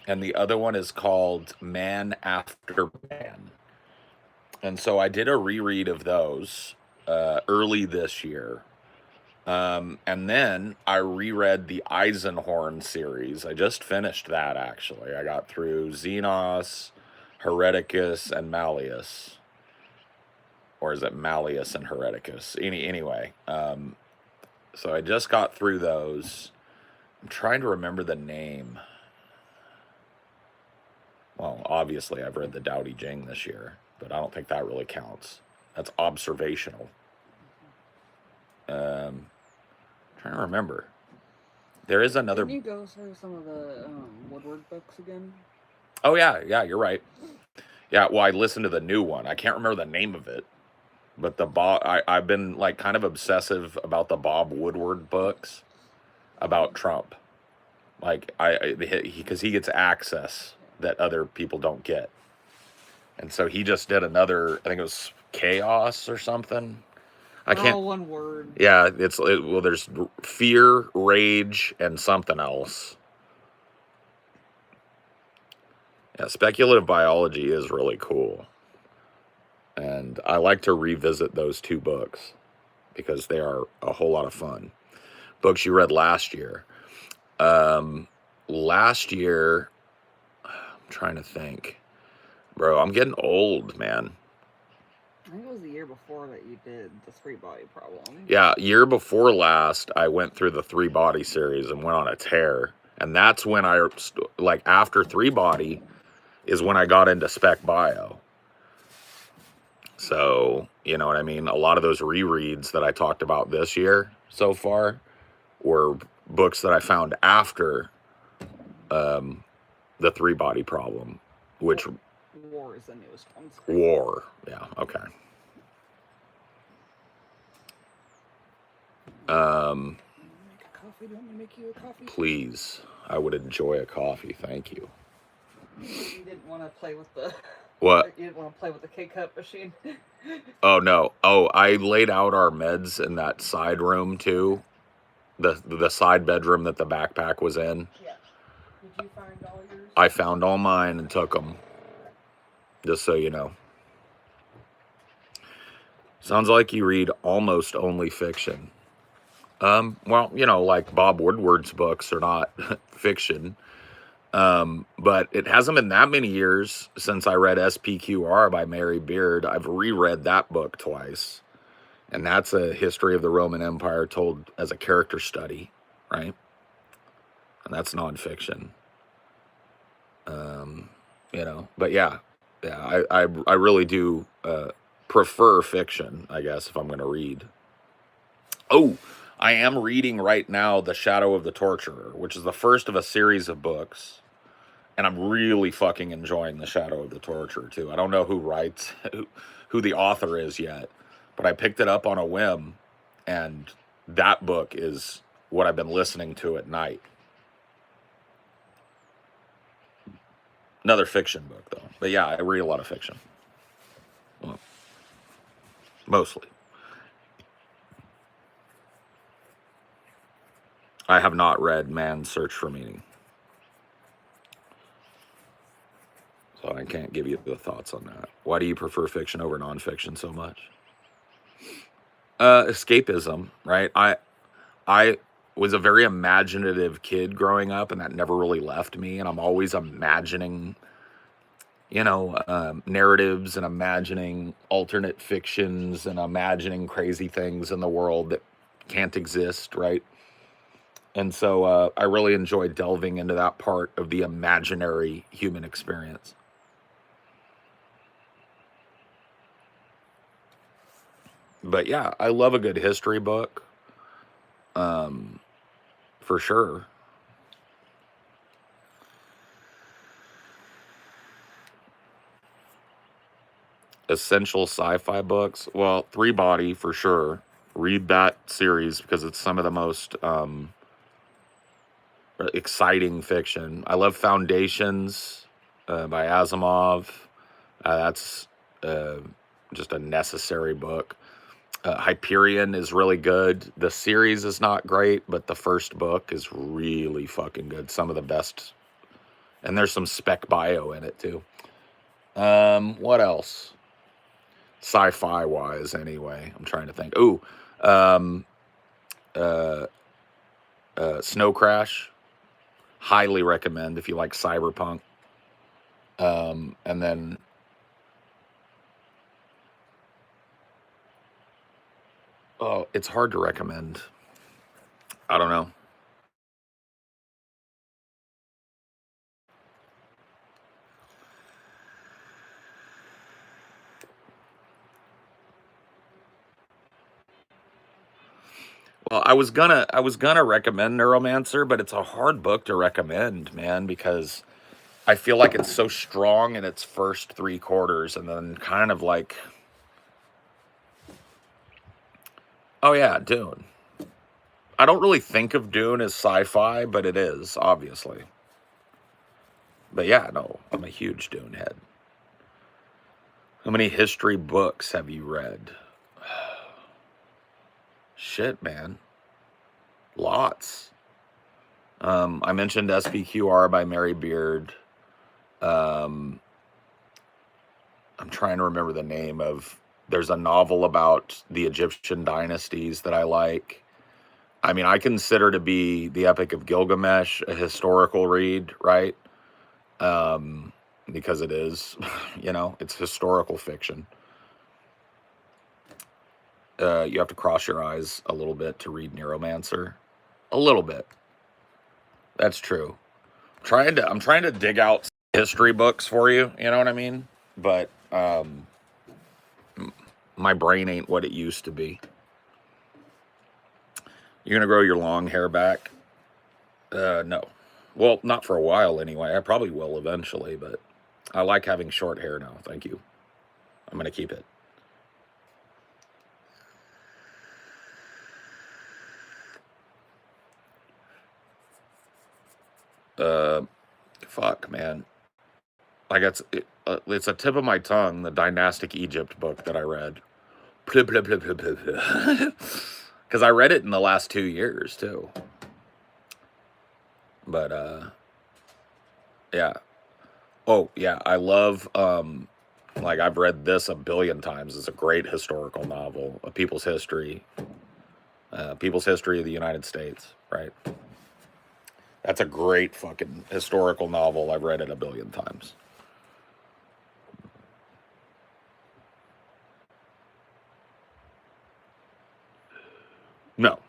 and the other one is called Man After Man. And so I did a reread of those early this year. And then I reread the Eisenhorn series. I just finished that, actually. I got through Xenos, Hereticus, and Malleus. Or is it Malleus and Hereticus? Anyway, so I just got through those. I'm trying to remember the name. Well, obviously, I've read the Dowdy Jing this year, but I don't think that really counts. That's observational. Trying to remember. There is another. Can you go through some of the Woodward books again? Oh yeah, you're right. Yeah, well, I listened to the new one. I can't remember the name of it, but I've been like kind of obsessive about the Bob Woodward books about Trump. Like because he gets access that other people don't get, and so he just did another. I think it was Chaos or something. I They're can't. all one word. Yeah, well, there's fear, rage, and something else. Yeah, speculative biology is really cool. And I like to revisit those two books because they are a whole lot of fun. Books you read last year. Last year, I'm trying to think. Bro, I'm getting old, man. I think it was the year before that you did the 3-body problem. Yeah, year before last, I went through the 3-body series and went on a tear. And that's when like, after 3-body is when I got into spec bio. So, you know what I mean? A lot of those rereads that I talked about this year so far were books that I found after the 3-body problem, which... War is the newest one. War. Yeah, okay. Make a coffee? Do you want me to make you a coffee? Please. I would enjoy a coffee. Thank you. You didn't want to play with the... What? You didn't want to play with the K-Cup machine? Oh, no. Oh, I laid out our meds in that side room, too. The side bedroom that the backpack was in. Yeah. Did you find all yours? I found all mine and took them. Just so you know. Sounds like you read almost only fiction. Well, you know, like Bob Woodward's books are not fiction. But it hasn't been that many years since I read SPQR by Mary Beard. I've reread that book twice, and that's a history of the Roman Empire told as a character study, right? And that's nonfiction. But yeah, I really do prefer fiction, I guess, if I'm going to read. Oh, I am reading right now The Shadow of the Torturer, which is the first of a series of books. And I'm really fucking enjoying The Shadow of the Torturer, too. I don't know who writes, who the author is yet, but I picked it up on a whim, and that book is what I've been listening to at night. Another fiction book, though. But yeah, I read a lot of fiction. Well, mostly. I have not read Man's Search for Meaning. So I can't give you the thoughts on that. Why do you prefer fiction over nonfiction so much? Escapism, right? I was a very imaginative kid growing up, and that never really left me. And I'm always imagining, narratives and imagining alternate fictions and imagining crazy things in the world that can't exist, right? And so I really enjoy delving into that part of the imaginary human experience. But yeah, I love a good history book, for sure. Essential sci-fi books. Well, Three Body for sure. Read that series because it's some of the most exciting fiction. I love Foundations by Asimov. That's just a necessary book. Hyperion is really good. The series is not great, but the first book is really fucking good. Some of the best. And there's some spec bio in it too. What else? Sci-fi wise, anyway. I'm trying to think. Ooh, Snow Crash. Highly recommend if you like cyberpunk. And then it's hard to recommend. I don't know. Well, I was gonna recommend Neuromancer, but it's a hard book to recommend, man, because I feel like it's so strong in its first three quarters, and then kind of like, oh yeah, Dune. I don't really think of Dune as sci-fi, but it is, obviously. But yeah, no, I'm a huge Dune head. How many history books have you read? Shit, man. Lots. I mentioned SPQR by Mary Beard. I'm trying to remember the name of. There's a novel about the Egyptian dynasties that I like. I mean, I consider to be the Epic of Gilgamesh a historical read, right? Because it is, it's historical fiction. You have to cross your eyes a little bit to read Neuromancer. A little bit. That's true. I'm trying to dig out history books for you, you know what I mean? But my brain ain't what it used to be. You're gonna grow your long hair back? No. Well, not for a while anyway. I probably will eventually, but I like having short hair now. Thank you. I'm gonna keep it. Fuck, man. Like it's a tip of my tongue. The Dynastic Egypt book that I read. Because I read it in the last 2 years too. But yeah. Oh yeah, I love like I've read this a billion times. It's a great historical novel, a people's history of the United States, right? That's a great fucking historical novel. I've read it a billion times. No,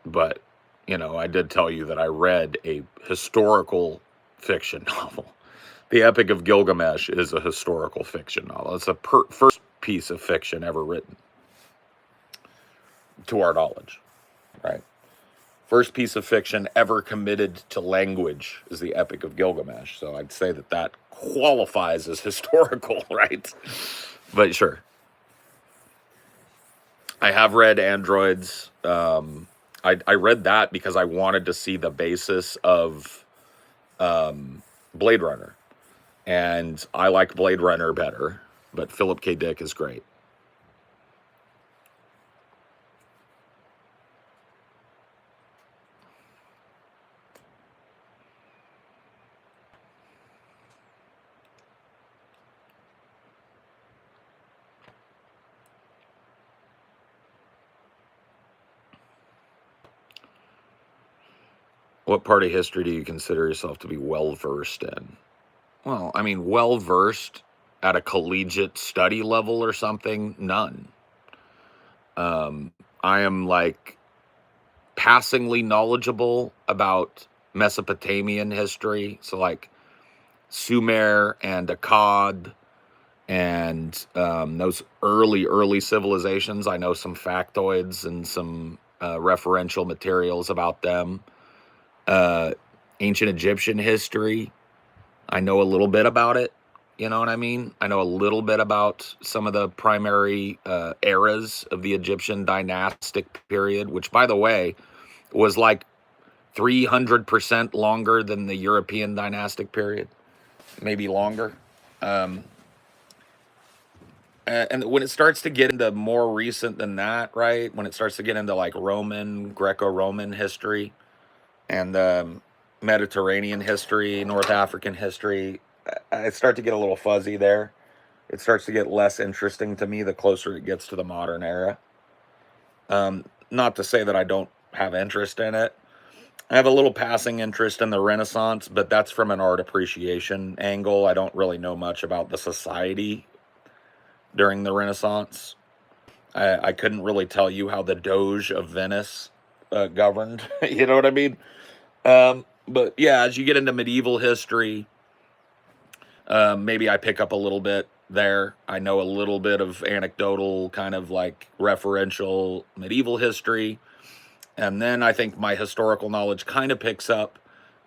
but I did tell you that I read a historical fiction novel. The Epic of Gilgamesh is a historical fiction novel. It's the first piece of fiction ever written, to our knowledge, right? First piece of fiction ever committed to language is the Epic of Gilgamesh. So I'd say that that qualifies as historical, right? But sure. I have read Androids. I read that because I wanted to see the basis of Blade Runner. And I like Blade Runner better, but Philip K. Dick is great. What part of history do you consider yourself to be well versed in? Well, I mean, well versed at a collegiate study level or something? None. I am like passingly knowledgeable about Mesopotamian history. So, like Sumer and Akkad and those early civilizations. I know some factoids and some referential materials about them. Ancient Egyptian history, I know a little bit about it. You know what I mean? I know a little bit about some of the primary eras of the Egyptian dynastic period, which, by the way, was like 300% longer than the European dynastic period, maybe longer. And when it starts to get into more recent than that, right? When it starts to get into like Roman, Greco-Roman history and Mediterranean history, North African history, I start to get a little fuzzy there. It starts to get less interesting to me the closer it gets to the modern era. Not to say that I don't have interest in it. I have a little passing interest in the Renaissance, but that's from an art appreciation angle. I don't really know much about the society during the Renaissance. I couldn't really tell you how the Doge of Venice governed. You know what I mean? But yeah, as you get into medieval history, maybe I pick up a little bit there. I know a little bit of anecdotal, kind of like referential medieval history. And then I think my historical knowledge kind of picks up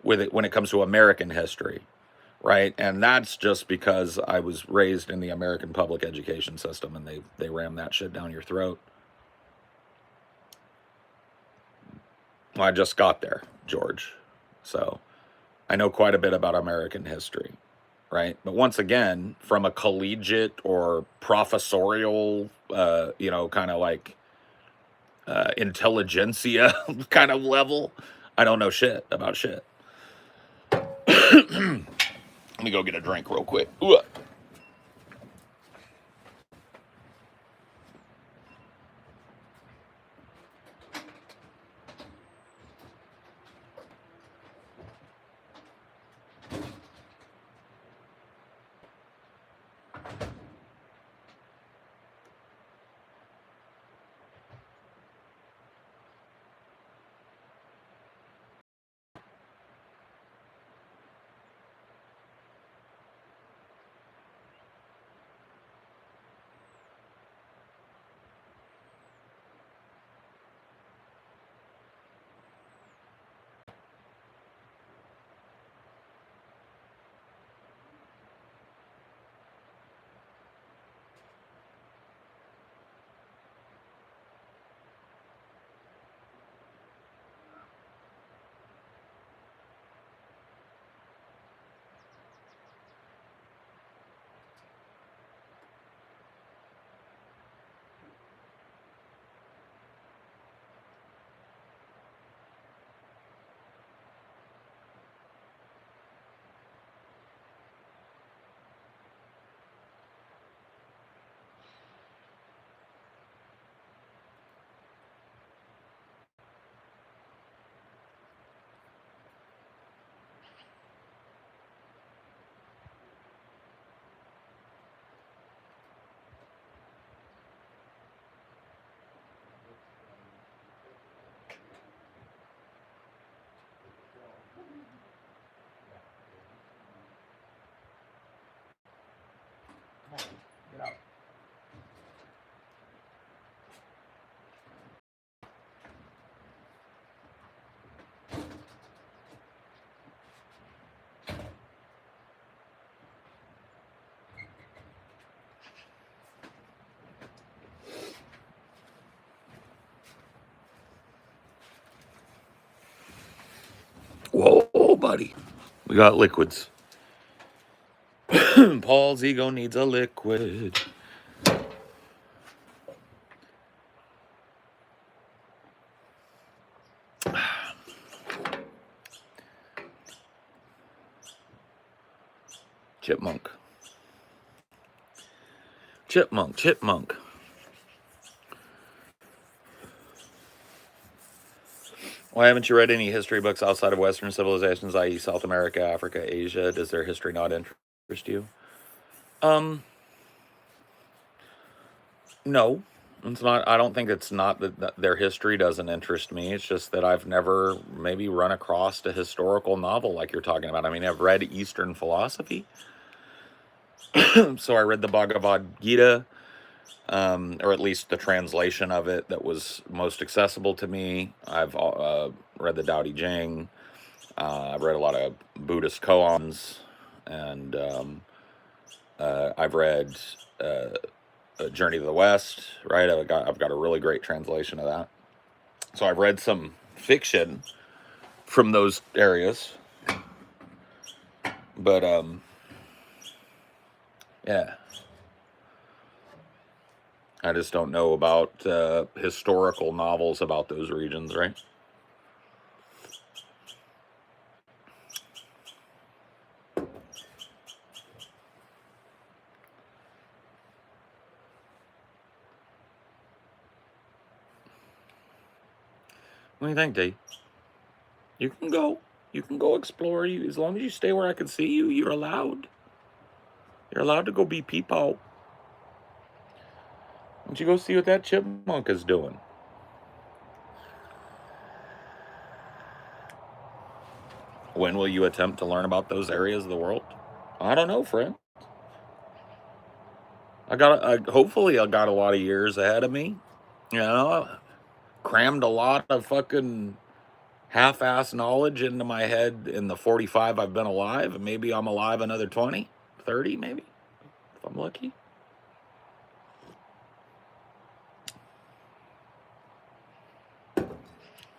with it when it comes to American history, right? And that's just because I was raised in the American public education system and they ram that shit down your throat. Well, I just got there, George. So I know quite a bit about American history, right? But once again, from a collegiate or professorial, kind of like intelligentsia kind of level, I don't know shit about shit. Let me go get a drink real quick. Ooh. body. We got liquids. Paul's ego needs a liquid. Chipmunk. Chipmunk, chipmunk. Why haven't you read any history books outside of Western civilizations, i.e. South America, Africa, Asia? Does their history not interest you? No. It's not. I don't think it's not that their history doesn't interest me. It's just that I've never maybe run across a historical novel like you're talking about. I mean, I've read Eastern philosophy. So I read the Bhagavad Gita, or at least the translation of it that was most accessible to me. I've read the Tao Te Ching. I've read a lot of Buddhist koans, and I've read Journey to the West. Right, I've got a really great translation of that. So I've read some fiction from those areas, but yeah. I just don't know about historical novels about those regions, right? What do you think, D? You can go. You can go explore. You, as long as you stay where I can see you, you're allowed. You're allowed to go be peepo. Why don't you go see what that chipmunk is doing? When will you attempt to learn about those areas of the world? I don't know, friend. Hopefully I got a lot of years ahead of me. You know, I crammed a lot of fucking half-ass knowledge into my head in the 45 I've been alive, and maybe I'm alive another 20, 30 maybe, if I'm lucky.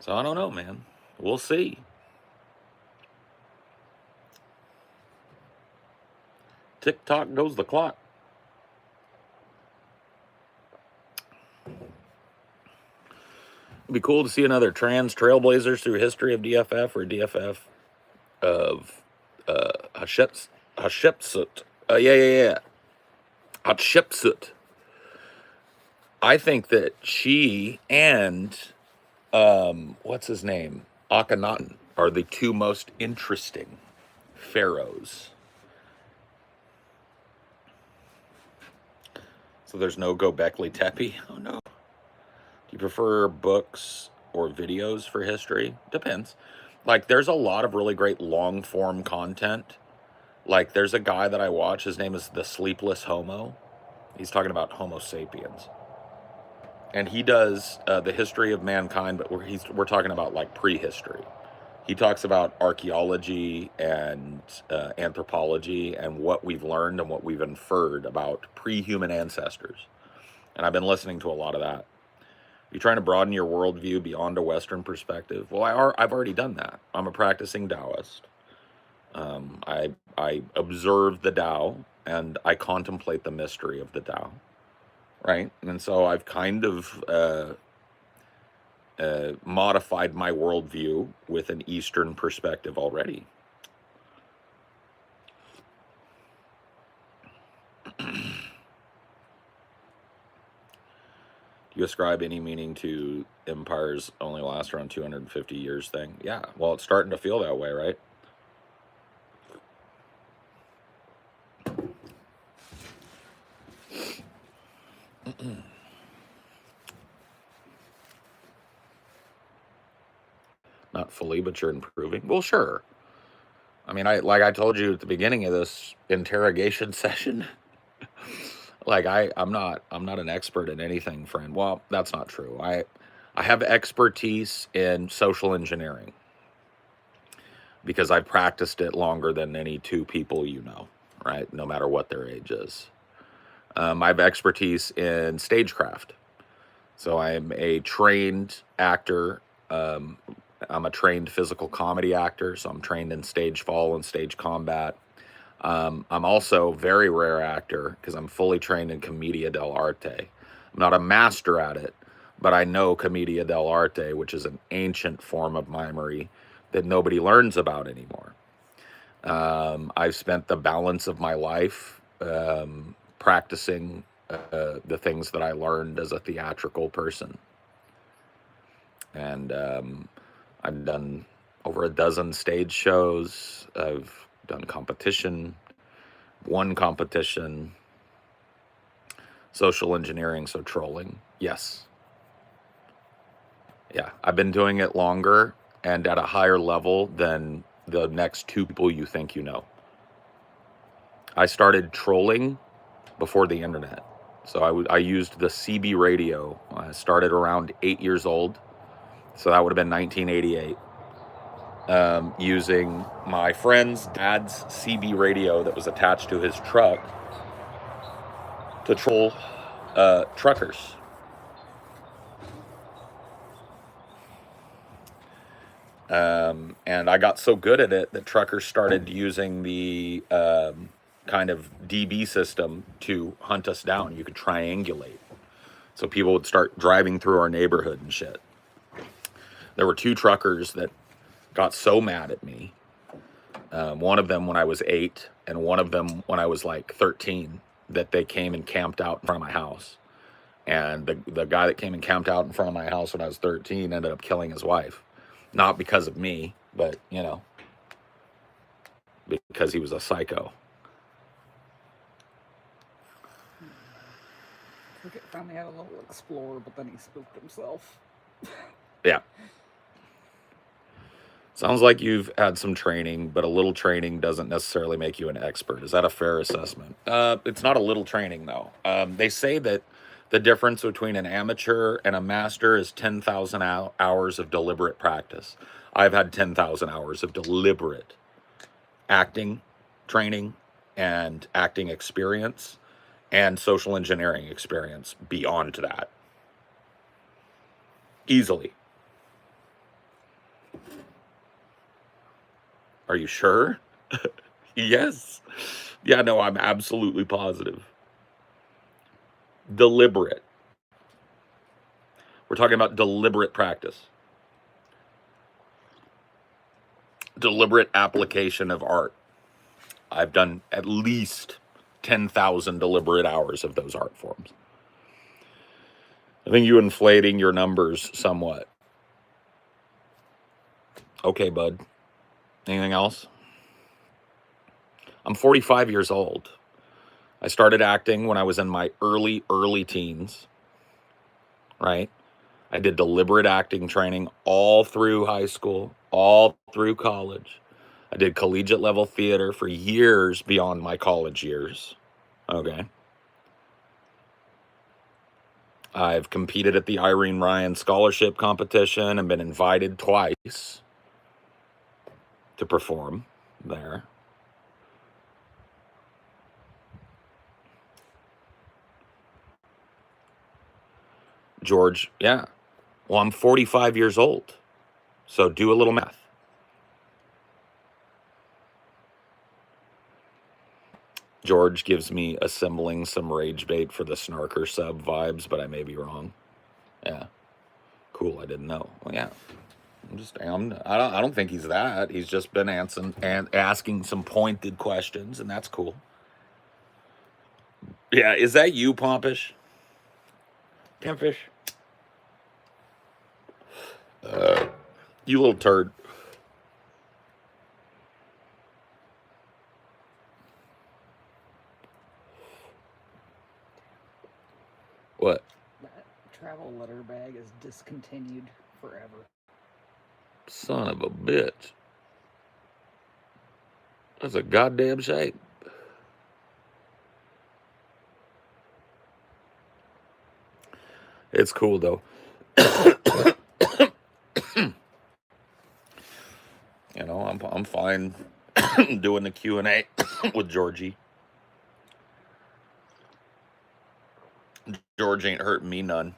So I don't know, man. We'll see. Tick-tock goes the clock. It'd be cool to see another trans trailblazers through history of DFF or DFF of Hatshepsut. Yeah. Hatshepsut. I think that she and what's his name? Akhenaten are the two most interesting pharaohs. So there's no Göbekli Tepe. Oh no. Do you prefer books or videos for history? Depends. Like, there's a lot of really great long form content. Like, there's a guy that I watch. His name is The Sleepless Homo. He's talking about Homo sapiens, and he does the history of mankind, but we're talking about like prehistory. He talks about archaeology and anthropology and what we've learned and what we've inferred about pre-human ancestors. And I've been listening to a lot of that. You're trying to broaden your worldview beyond a Western perspective. Well, I've already done that. I'm a practicing Taoist. I observe the Tao and I contemplate the mystery of the Tao, right? And so I've kind of modified my worldview with an Eastern perspective already. Do you ascribe any meaning to empires only last around 250 years thing? Yeah, well, it's starting to feel that way, right? Not fully, but you're improving. Well, sure. I mean, like I told you at the beginning of this interrogation session, like I'm not an expert in anything, friend. Well, that's not true. I have expertise in social engineering because I practiced it longer than any two people you know, right? No matter what their age is. I have expertise in stagecraft. So I'm a trained actor, I'm a trained physical comedy actor, so I'm trained in stage fall and stage combat. I'm also a very rare actor because I'm fully trained in commedia dell'arte. I'm not a master at it, but I know commedia dell'arte, which is an ancient form of mimery that nobody learns about anymore. I've spent the balance of my life practicing the things that I learned as a theatrical person. And I've done over a dozen stage shows. I've done competition, won competition, social engineering, so trolling. Yes. Yeah. I've been doing it longer and at a higher level than the next two people you think you know. I started trolling before the internet. So I used the CB radio. I started around 8 years old. So that would have been 1988. Using my friend's dad's CB radio that was attached to his truck to troll truckers. And I got so good at it that truckers started using the kind of DB system to hunt us down. You could triangulate. So people would start driving through our neighborhood and shit. There were two truckers that got so mad at me. One of them when I was 8, and one of them when I was like 13, that they came and camped out in front of my house. And the guy that came and camped out in front of my house when I was 13 ended up killing his wife. Not because of me, but, you know, because he was a psycho. Took it, finally had a little explorer, but then he spooked himself. Yeah. Sounds like you've had some training, but a little training doesn't necessarily make you an expert. Is that a fair assessment? It's not a little training, though. They say that the difference between an amateur and a master is 10,000 hours of deliberate practice. I've had 10,000 hours of deliberate acting training and acting experience and social engineering experience beyond that. Easily. Are you sure? Yes. Yeah, no, I'm absolutely positive. Deliberate. We're talking about deliberate practice. Deliberate application of art. I've done at least 10,000 deliberate hours of those art forms. I think you inflating your numbers somewhat. Okay, bud. Anything else? I'm 45 years old. I started acting when I was in my early teens, right? I did deliberate acting training all through high school, all through college. I did collegiate level theater for years beyond my college years. Okay. I've competed at the Irene Ryan Scholarship Competition and been invited twice to perform there. George, yeah. Well, I'm 45 years old. So do a little math. George gives me assembling some rage bait for the Snarker sub vibes, but I may be wrong. Yeah. Cool. I didn't know. Well, yeah. I don't think he's that. He's just been asking some pointed questions, and that's cool. Yeah. Is that you, Pompish? Pimpish? You little turd. What? That travel letter bag is discontinued forever. Son of a bitch. That's a goddamn shame. It's cool though. You know, I'm fine doing the Q&A with Georgie. George ain't hurting me none.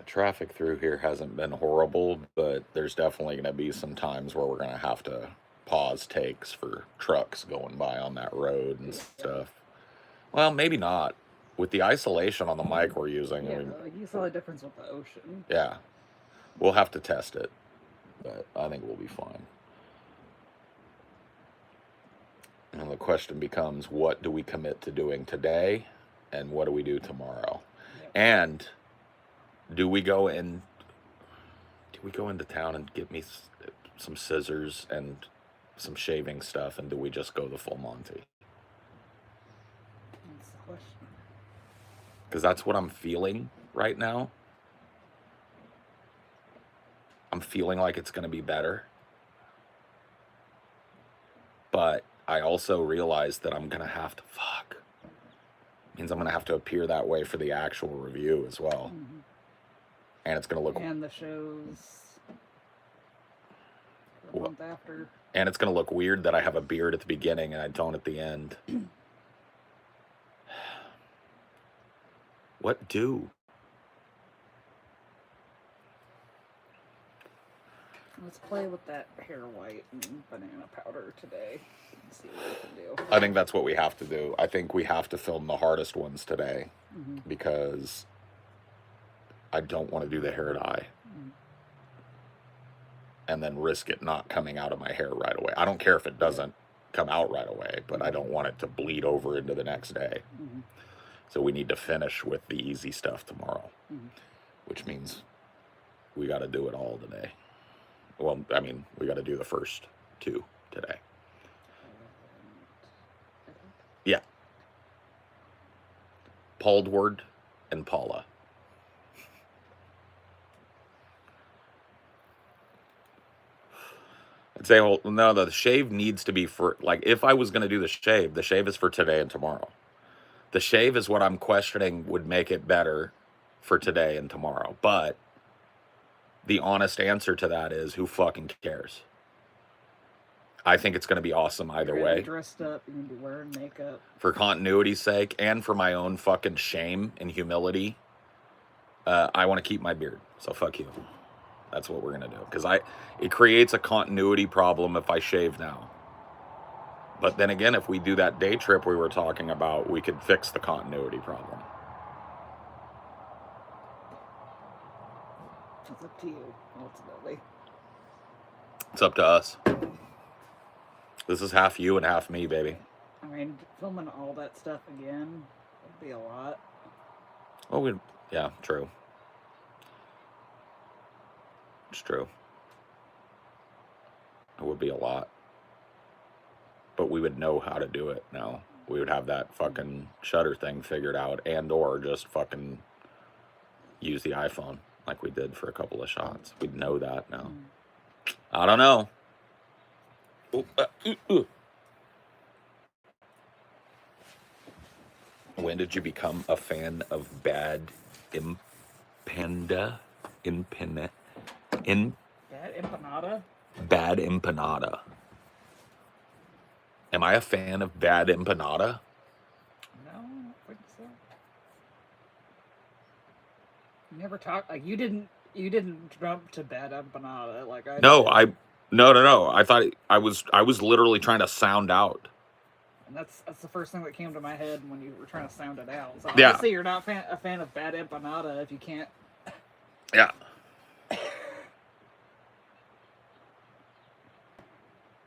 traffic through here hasn't been horrible, but there's definitely going to be some times where we're going to have to pause takes for trucks going by on that road and stuff. Well, maybe not. With the isolation on the mic we're using, Yeah, like you saw the difference with the ocean. yeah, we'll have to test it, but I think we'll be fine. And the question becomes, what do we commit to doing today, and what do we do tomorrow? Yep. And do we go into town and get me some scissors and some shaving stuff, and do we just go the full Monty? That's the question. Because that's what I'm feeling right now. I'm feeling like it's going to be better. But I also realize that I'm going to have to, means I'm going to have to appear that way for the actual review as well. Mm-hmm. And it's going to look... And the shows the month after. And it's going to look weird that I have a beard at the beginning and I don't at the end. What do? Let's play with that hair white and banana powder today and see what we can do. I think that's what we have to do. I think we have to film the hardest ones today because I don't want to do the hair dye and then risk it not coming out of my hair right away. I don't care if it doesn't come out right away, but I don't want it to bleed over into the next day. So we need to finish with the easy stuff tomorrow, which means we got to do it all today. Well, I mean, we got to do the first two today. Yeah. Pauldward and Paula. I'd say, well, no, the shave needs to be for, like, if I was going to do the shave is for today and tomorrow. The shave is what I'm questioning would make it better for today and tomorrow. But the honest answer to that is, who fucking cares? I think it's going to be awesome either You're way. Be dressed up, you're going to be wearing makeup. For continuity's sake and for my own fucking shame and humility, I want to keep my beard. So fuck you. That's what we're going to do. Because it creates a continuity problem if I shave now. But then again, if we do that day trip we were talking about, we could fix the continuity problem. It's up to you, ultimately. It's up to us. This is half you and half me, baby. I mean, filming all that stuff again would be a lot. Oh, yeah, true. It's true. It would be a lot. But we would know how to do it now. We would have that fucking shutter thing figured out, and or just fucking use the iPhone like we did for a couple of shots. We'd know that now. I don't know. When did you become a fan of Bad Empanada? Bad empanada? Bad Empanada. Am I a fan of Bad Empanada? No, I don't think so. You never talked, like, you didn't jump to Bad empanada like I did. No. I thought I was literally trying to sound out. And that's the first thing that came to my head when you were trying to sound it out. So Yeah. obviously you're not a fan of Bad empanada if you can't. Yeah.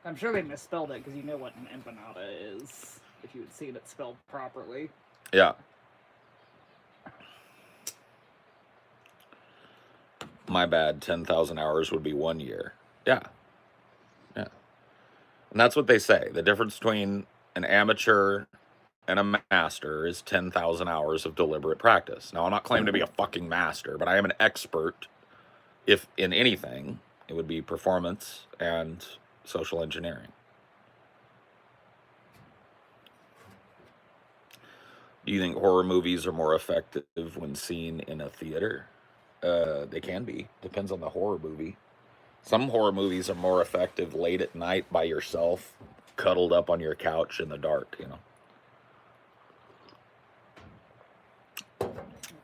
I'm sure they misspelled it because you know what an empanada is if you had seen it spelled properly. Yeah. My bad. 10,000 hours would be 1 year. Yeah. Yeah. And that's what they say. The difference between an amateur and a master is 10,000 hours of deliberate practice. Now, I'm not claiming to be a fucking master, but I am an expert. If in anything, it would be performance and social engineering. Do you think horror movies are more effective when seen in a theater? They can be. Depends on the horror movie. Some horror movies are more effective late at night by yourself, cuddled up on your couch in the dark, you know.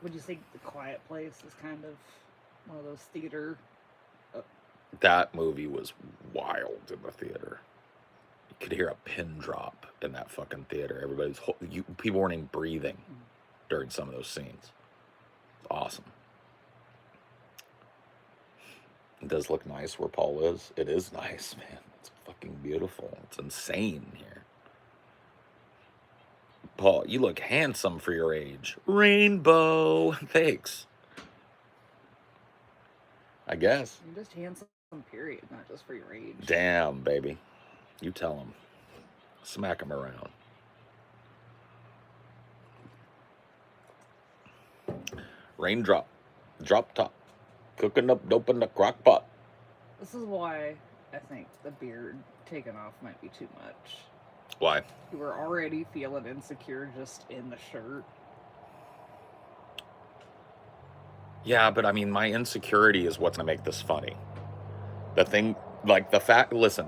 Would you say The Quiet Place is kind of one of those theater. That movie was wild in the theater. You could hear a pin drop in that fucking theater. People weren't even breathing during some of those scenes. It's awesome. It does look nice where Paul is. It is nice, man. It's fucking beautiful. It's insane here. Paul, you look handsome for your age. Rainbow. Thanks. I guess. You're just handsome, period, not just for your age. Damn, baby. You tell him. Smack him around. Raindrop. Drop top. Cooking up dope in the crock pot. This is why I think the beard taken off might be too much. Why? You were already feeling insecure just in the shirt. Yeah, but I mean, my insecurity is what's going to make this funny. The thing, like the fact, listen.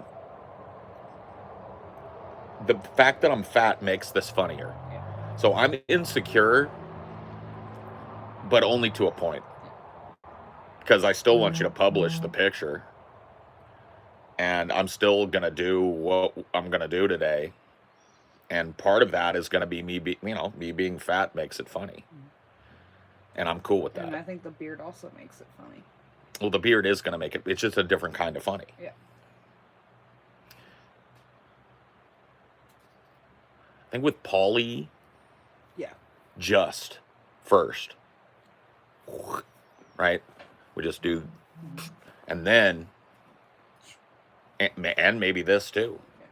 The fact that I'm fat makes this funnier. Yeah. So I'm insecure, but only to a point. Because I still want you to publish the picture. And I'm still going to do what I'm going to do today. And part of that is going to be me being fat makes it funny. And I'm cool with that. And I think the beard also makes it funny. Well, the beard is going to make it. It's just a different kind of funny. Yeah. I think with Paulie, Yeah. just first. Right? We just do. And then, and maybe this too. Yeah.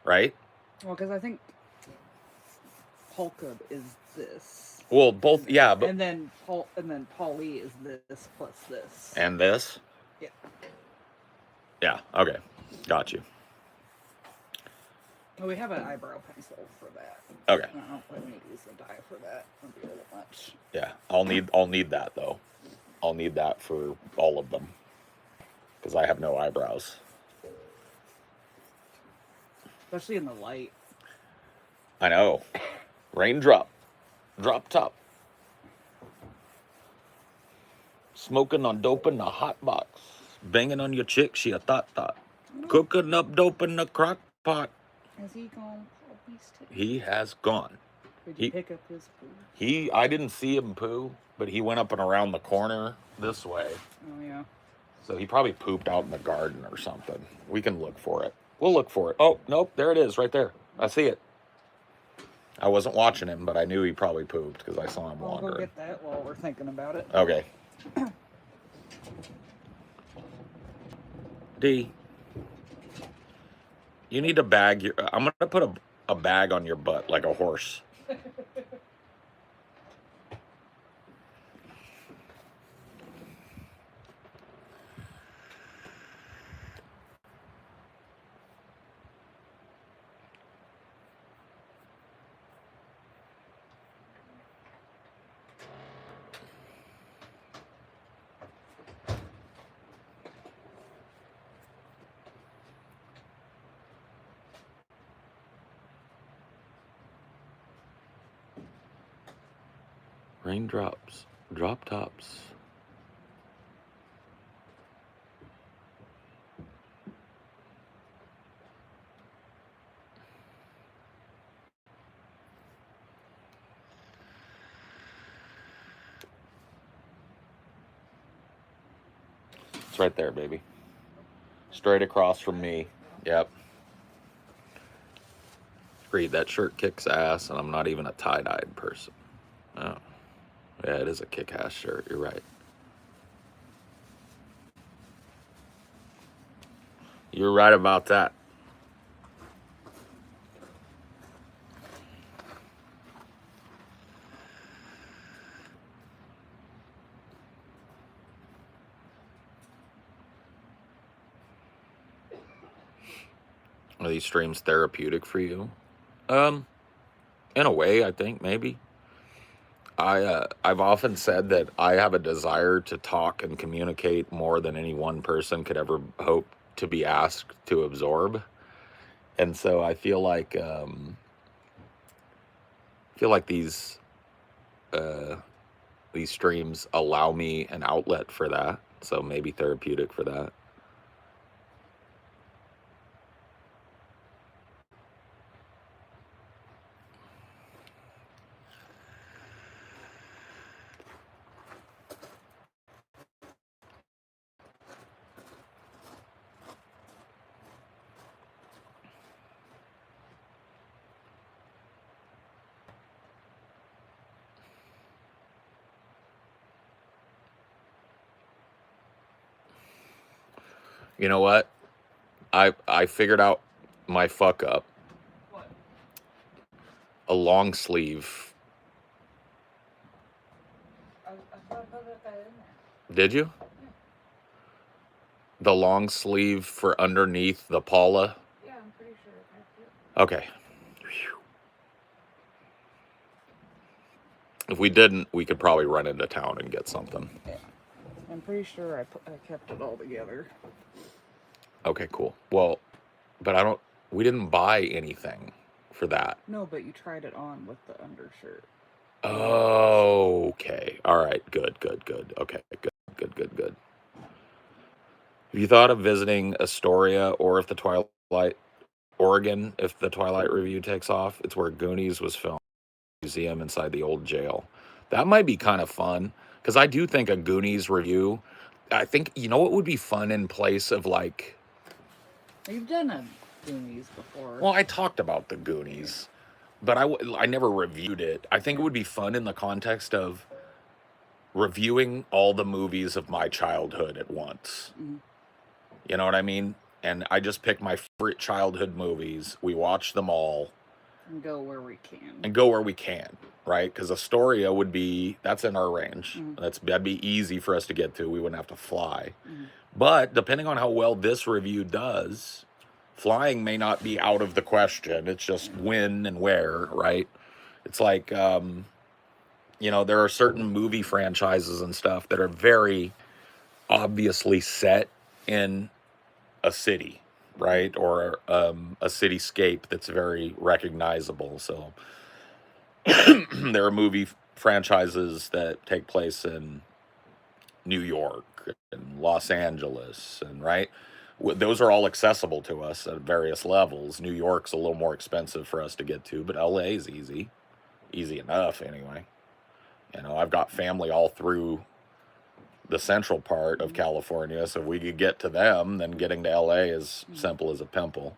Right? Well, because I think Polka is this. Well, both, yeah, but and then Paulie is this plus this. and this. Yeah. Yeah. Okay. Got you. Well, we have an eyebrow pencil for that. Okay. I don't think we need to use the dye for that. It'll be a little much. Yeah. I'll need that though. I'll need that for all of them because I have no eyebrows. Especially in the light. I know. Raindrop. Drop top. Smoking on dope in the hot box. Banging on your chick, she a thought. Cooking up dope in the crock pot. Has he gone at least? He has gone. Did you pick up his poo? I didn't see him poo, but he went up and around the corner this way. Oh, yeah. So he probably pooped out in the garden or something. We can look for it. We'll look for it. Oh, nope, there it is right there. I see it. I wasn't watching him, but I knew he probably pooped because I saw him I'll wandering. go get that while we're thinking about it. Okay. D, you need to bag your. I'm going to put a bag on your butt like a horse. Raindrops, drop tops. It's right there, baby. Straight across from me. Yep. Reed, that shirt kicks ass, and I'm not even a tie-dyed person. Oh. Yeah, it is a kick-ass shirt. You're right. You're right about that. Are these streams therapeutic for you? In a way, I think maybe. I've often said that I have a desire to talk and communicate more than any one person could ever hope to be asked to absorb, and so I feel like these these streams allow me an outlet for that. So maybe therapeutic for that. You know what? I figured out my fuck up. What? A long sleeve. I thought I put that in there. Did you? The long sleeve for underneath the Paula? Yeah, I'm pretty sure I have to. Okay. Whew. If we didn't, we could probably run into town and get something. I'm pretty sure I kept it all together. Okay, cool. Well, but we didn't buy anything for that. No, but you tried it on with the undershirt. Oh, okay. All right. Good. Okay, good. Have you thought of visiting Astoria or if the Twilight, Oregon, if the Twilight review takes off? It's where Goonies was filmed, museum inside the old jail. That might be kind of fun because I do think a Goonies review, I think, you know what would be fun in place of like, You've done a Goonies before. well, I talked about the Goonies, but I never reviewed it. I think it would be fun in the context of reviewing all the movies of my childhood at once. Mhm. You know what I mean? And I just pick my favorite childhood movies. We watch them all And go where we can. and go where we can, right? Because Astoria would be, that's in our range. Mhm. That'd be easy for us to get to. We wouldn't have to fly. Mhm. But depending on how well this review does, flying may not be out of the question. It's just when and where, right? It's like, you know, there are certain movie franchises and stuff that are very obviously set in a city, right? Or a cityscape that's very recognizable. So there are movie franchises that take place in New York and Los Angeles, and right, those are all accessible to us at various levels. New York's a little more expensive for us to get to, but LA is easy enough anyway. You know, I've got family all through the central part of California, so if we could get to them, then getting to LA is simple as a pimple.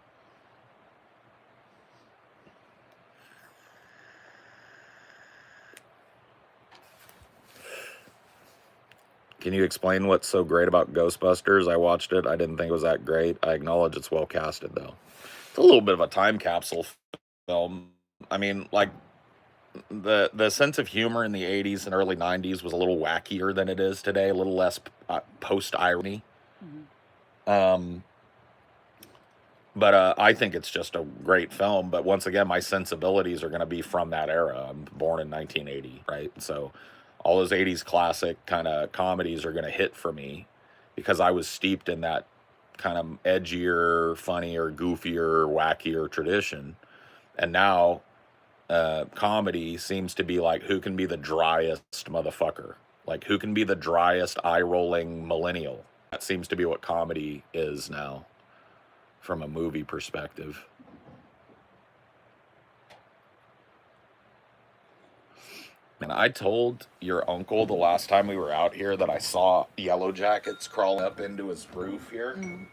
Can you explain what's so great about Ghostbusters? I watched it. I didn't think it was that great. I acknowledge it's well casted, though. It's a little bit of a time capsule film. I mean, like, the sense of humor in the 80s and early 90s was a little wackier than it is today, a little less post-irony. Mhm. But I think it's just a great film. But once again, my sensibilities are going to be from that era. I'm born in 1980, right? So all those 80s classic kind of comedies are going to hit for me because I was steeped in that kind of edgier, funnier, goofier, wackier tradition. And now comedy seems to be like, who can be the driest motherfucker? Like, who can be the driest eye-rolling millennial? That seems to be what comedy is now from a movie perspective. And I told your uncle the last time we were out here that I saw yellow jackets crawling up into his roof here. Mhm.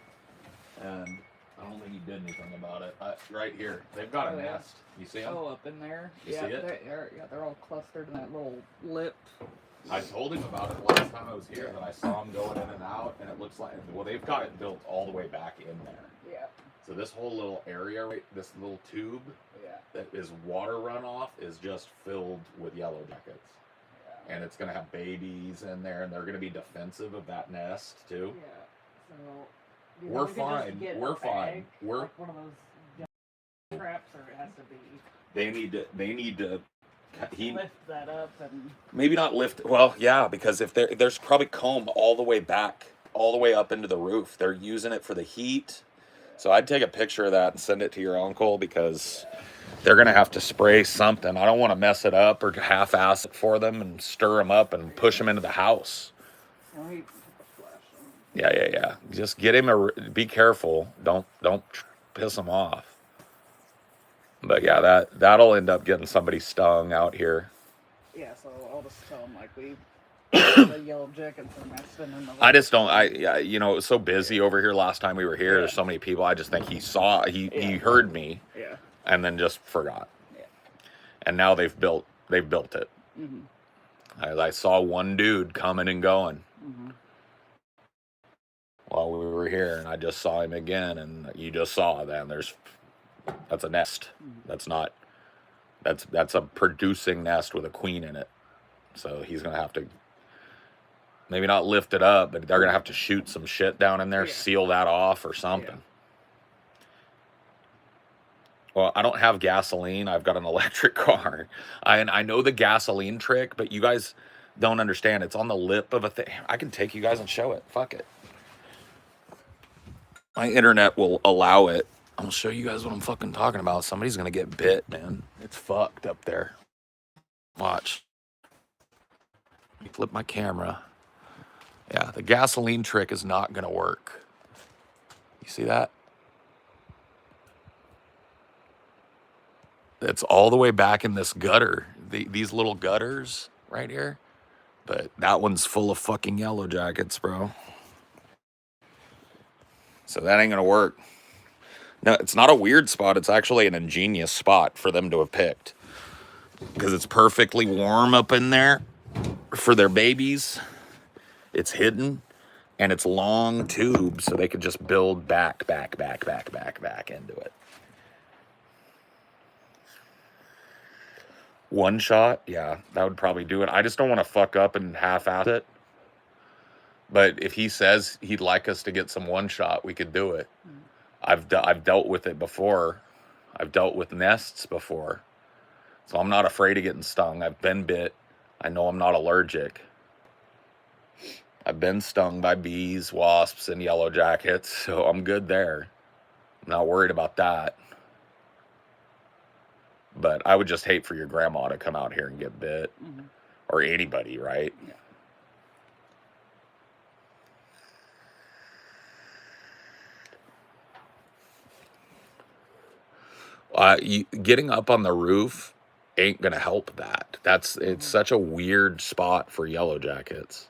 And I don't think he did anything about it. Right here, they've got a Oh, yeah. nest. You see them? Oh, up in there. You yeah, see it? they're all clustered in that little lip. I told him about it last time I was here, that I saw him going in and out, and it looks like, well, they've got it built all the way back in there. Yeah. So this whole little area, right, this little tube Yeah. that is water runoff is just filled with yellow jackets. Yeah. And it's going to have babies in there, and they're going to be defensive of that nest, too. Yeah. So. do you We're think we could just fine. get We're a fine. bag, We're- like one of those traps, or it has to be. They need to, Lift that up and. maybe not lift, well, yeah, because if there's probably comb all the way back, all the way up into the roof. They're using it for the heat. So I'd take a picture of that and send it to your uncle because They're going to have to spray something. I don't want to mess it up or half-ass it for them and stir them up and push them into the house. Right. Yeah. Just get him be careful. Don't piss him off. But yeah, that'll end up getting somebody stung out here. Yeah, so I'll just tell them like the yellow jackets are nesting in the. I just don't. It was so busy over here last time we were here. There's so many people. I just think he heard me. Yeah. And then just forgot. Yeah. And now they've built it. Mm-hmm. I saw one dude coming and going. Mm-hmm. While we were here, and I just saw him again, and you just saw then that's a nest. That's a producing nest with a queen in it. So he's gonna have to maybe not lift it up, but they're gonna have to shoot some shit down in there, seal that off or something. Yeah. Well, I don't have gasoline. I've got an electric car. I know the gasoline trick, but you guys don't understand. It's on the lip of a thing. I can take you guys and show it. Fuck it. My internet will allow it. I'll show you guys what I'm fucking talking about. Somebody's going to get bit, man. It's fucked up there. Watch. Let me flip my camera. Yeah, the gasoline trick is not going to work. You see that? It's all the way back in this gutter. These little gutters right here. But that one's full of fucking yellow jackets, bro. So that ain't going to work. No, it's not a weird spot. It's actually an ingenious spot for them to have picked. Because it's perfectly warm up in there for their babies. It's hidden. And it's long tubes, so they could just build back into it. One shot? Yeah, that would probably do it. I just don't want to fuck up and half-ass it. But if he says he'd like us to get some one shot, we could do it. I've dealt with it before. I've dealt with nests before. So I'm not afraid of getting stung. I've been bit. I know I'm not allergic. I've been stung by bees, wasps, and yellow jackets, so I'm good there. I'm not worried about that. But I would just hate for your grandma to come out here and get bit. Mm-hmm. Or anybody, right? Yeah. Getting up on the roof ain't gonna help that. It's such a weird spot for yellow jackets.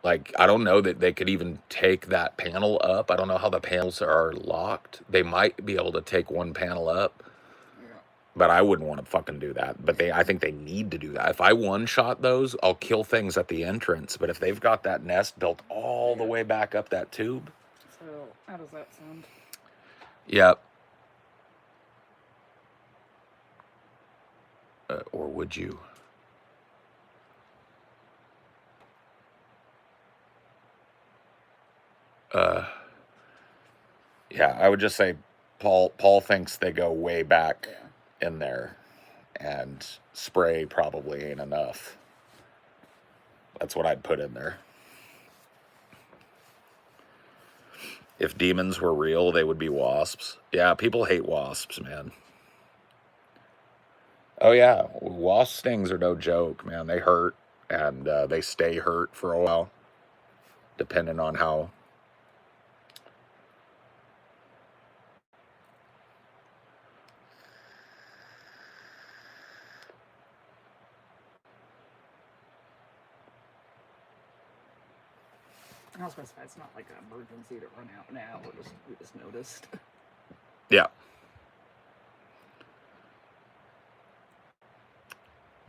Like, I don't know that they could even take that panel up. I don't know how the panels are locked. They might be able to take one panel up. But I wouldn't want to fucking do that. But I think they need to do that. If I one-shot those, I'll kill things at the entrance. But if they've got that nest built all the way back up that tube. So, how does that sound? Yep. Or would you? Yeah, I would just say Paul thinks they go way back in there, and spray probably ain't enough. That's what I'd put in there. If demons were real, they would be wasps. Yeah, people hate wasps, man. Oh yeah, wasp stings are no joke, man. They hurt, and they stay hurt for a while, depending on how. I'll specify it's not like an emergency to run out now. We just noticed. Yeah.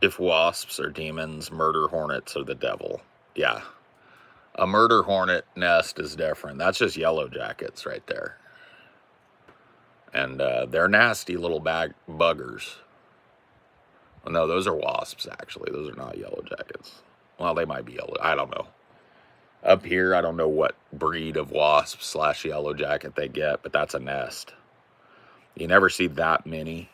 If wasps are demons, murder hornets are the devil. Yeah. A murder hornet nest is different. That's just yellow jackets right there. And they're nasty little buggers. Well, no, those are wasps, actually. Those are not yellow jackets. Well, they might be yellow. I don't know. Up here, I don't know what breed of wasp / yellow jacket they get, but that's a nest. You never see that many.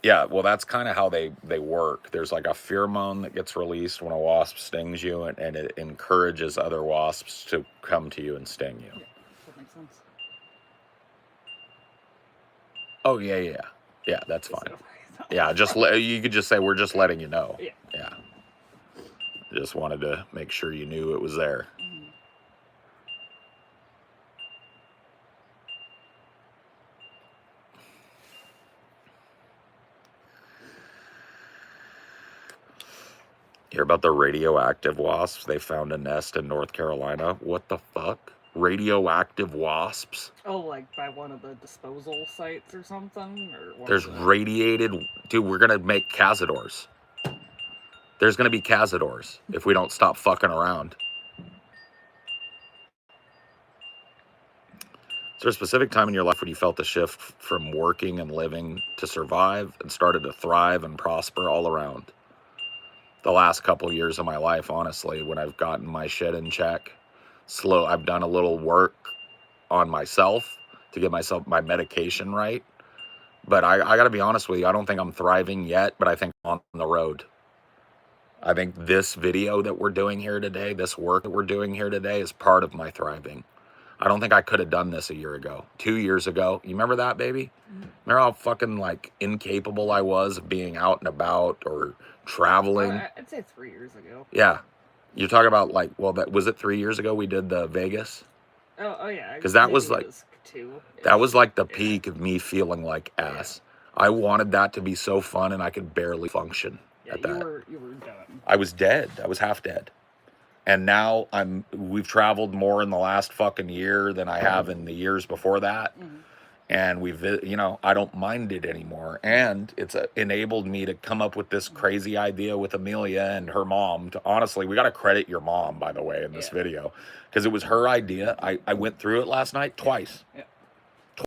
Yeah, well, that's kind of how they work. There's like a pheromone that gets released when a wasp stings you, and it encourages other wasps to come to you and sting you. Yeah, that makes sense. Oh yeah, that's fine. So, Yeah, you could just say we're just letting you know. Yeah. Yeah. Just wanted to make sure you knew it was there. Mhm. Hear about the radioactive wasps? They found a nest in North Carolina. What the fuck? Radioactive wasps? Oh, like by one of the disposal sites or something? Or one There's of the... radiated... Dude, we're going to make cazadors. There's going to be cazadors if we don't stop fucking around. Is there a specific time in your life when you felt the shift from working and living to survive and started to thrive and prosper all around? The last couple years of my life, honestly, when I've gotten my shit in check. I've done a little work on myself to get myself my medication right. But I got to be honest with you, I don't think I'm thriving yet, but I think I'm on the road. I think this video that we're doing here today, this work that we're doing here today is part of my thriving. I don't think I could have done this a year ago, 2 years ago. You remember that, baby? Mhm. Remember how fucking like incapable I was of being out and about or traveling? I'd say 3 years ago. Yeah. You're talking about like, well, was it 3 years ago we did the Vegas? Oh yeah. 'Cause that was maybe like- it was 2. That was like the Yeah. peak of me feeling like ass. I wanted that to be so fun and I could barely function Yeah, at that. you were done. I was dead. I was half dead. And now we've traveled more in the last fucking year than I have in the years before that. Mhm. And I don't mind it anymore. And it's enabled me to come up with this crazy idea with Amelia and her mom. Honestly, we got to credit your mom, by the way, in this Yeah. video, because it was her idea. I went through it last night twice. Yeah.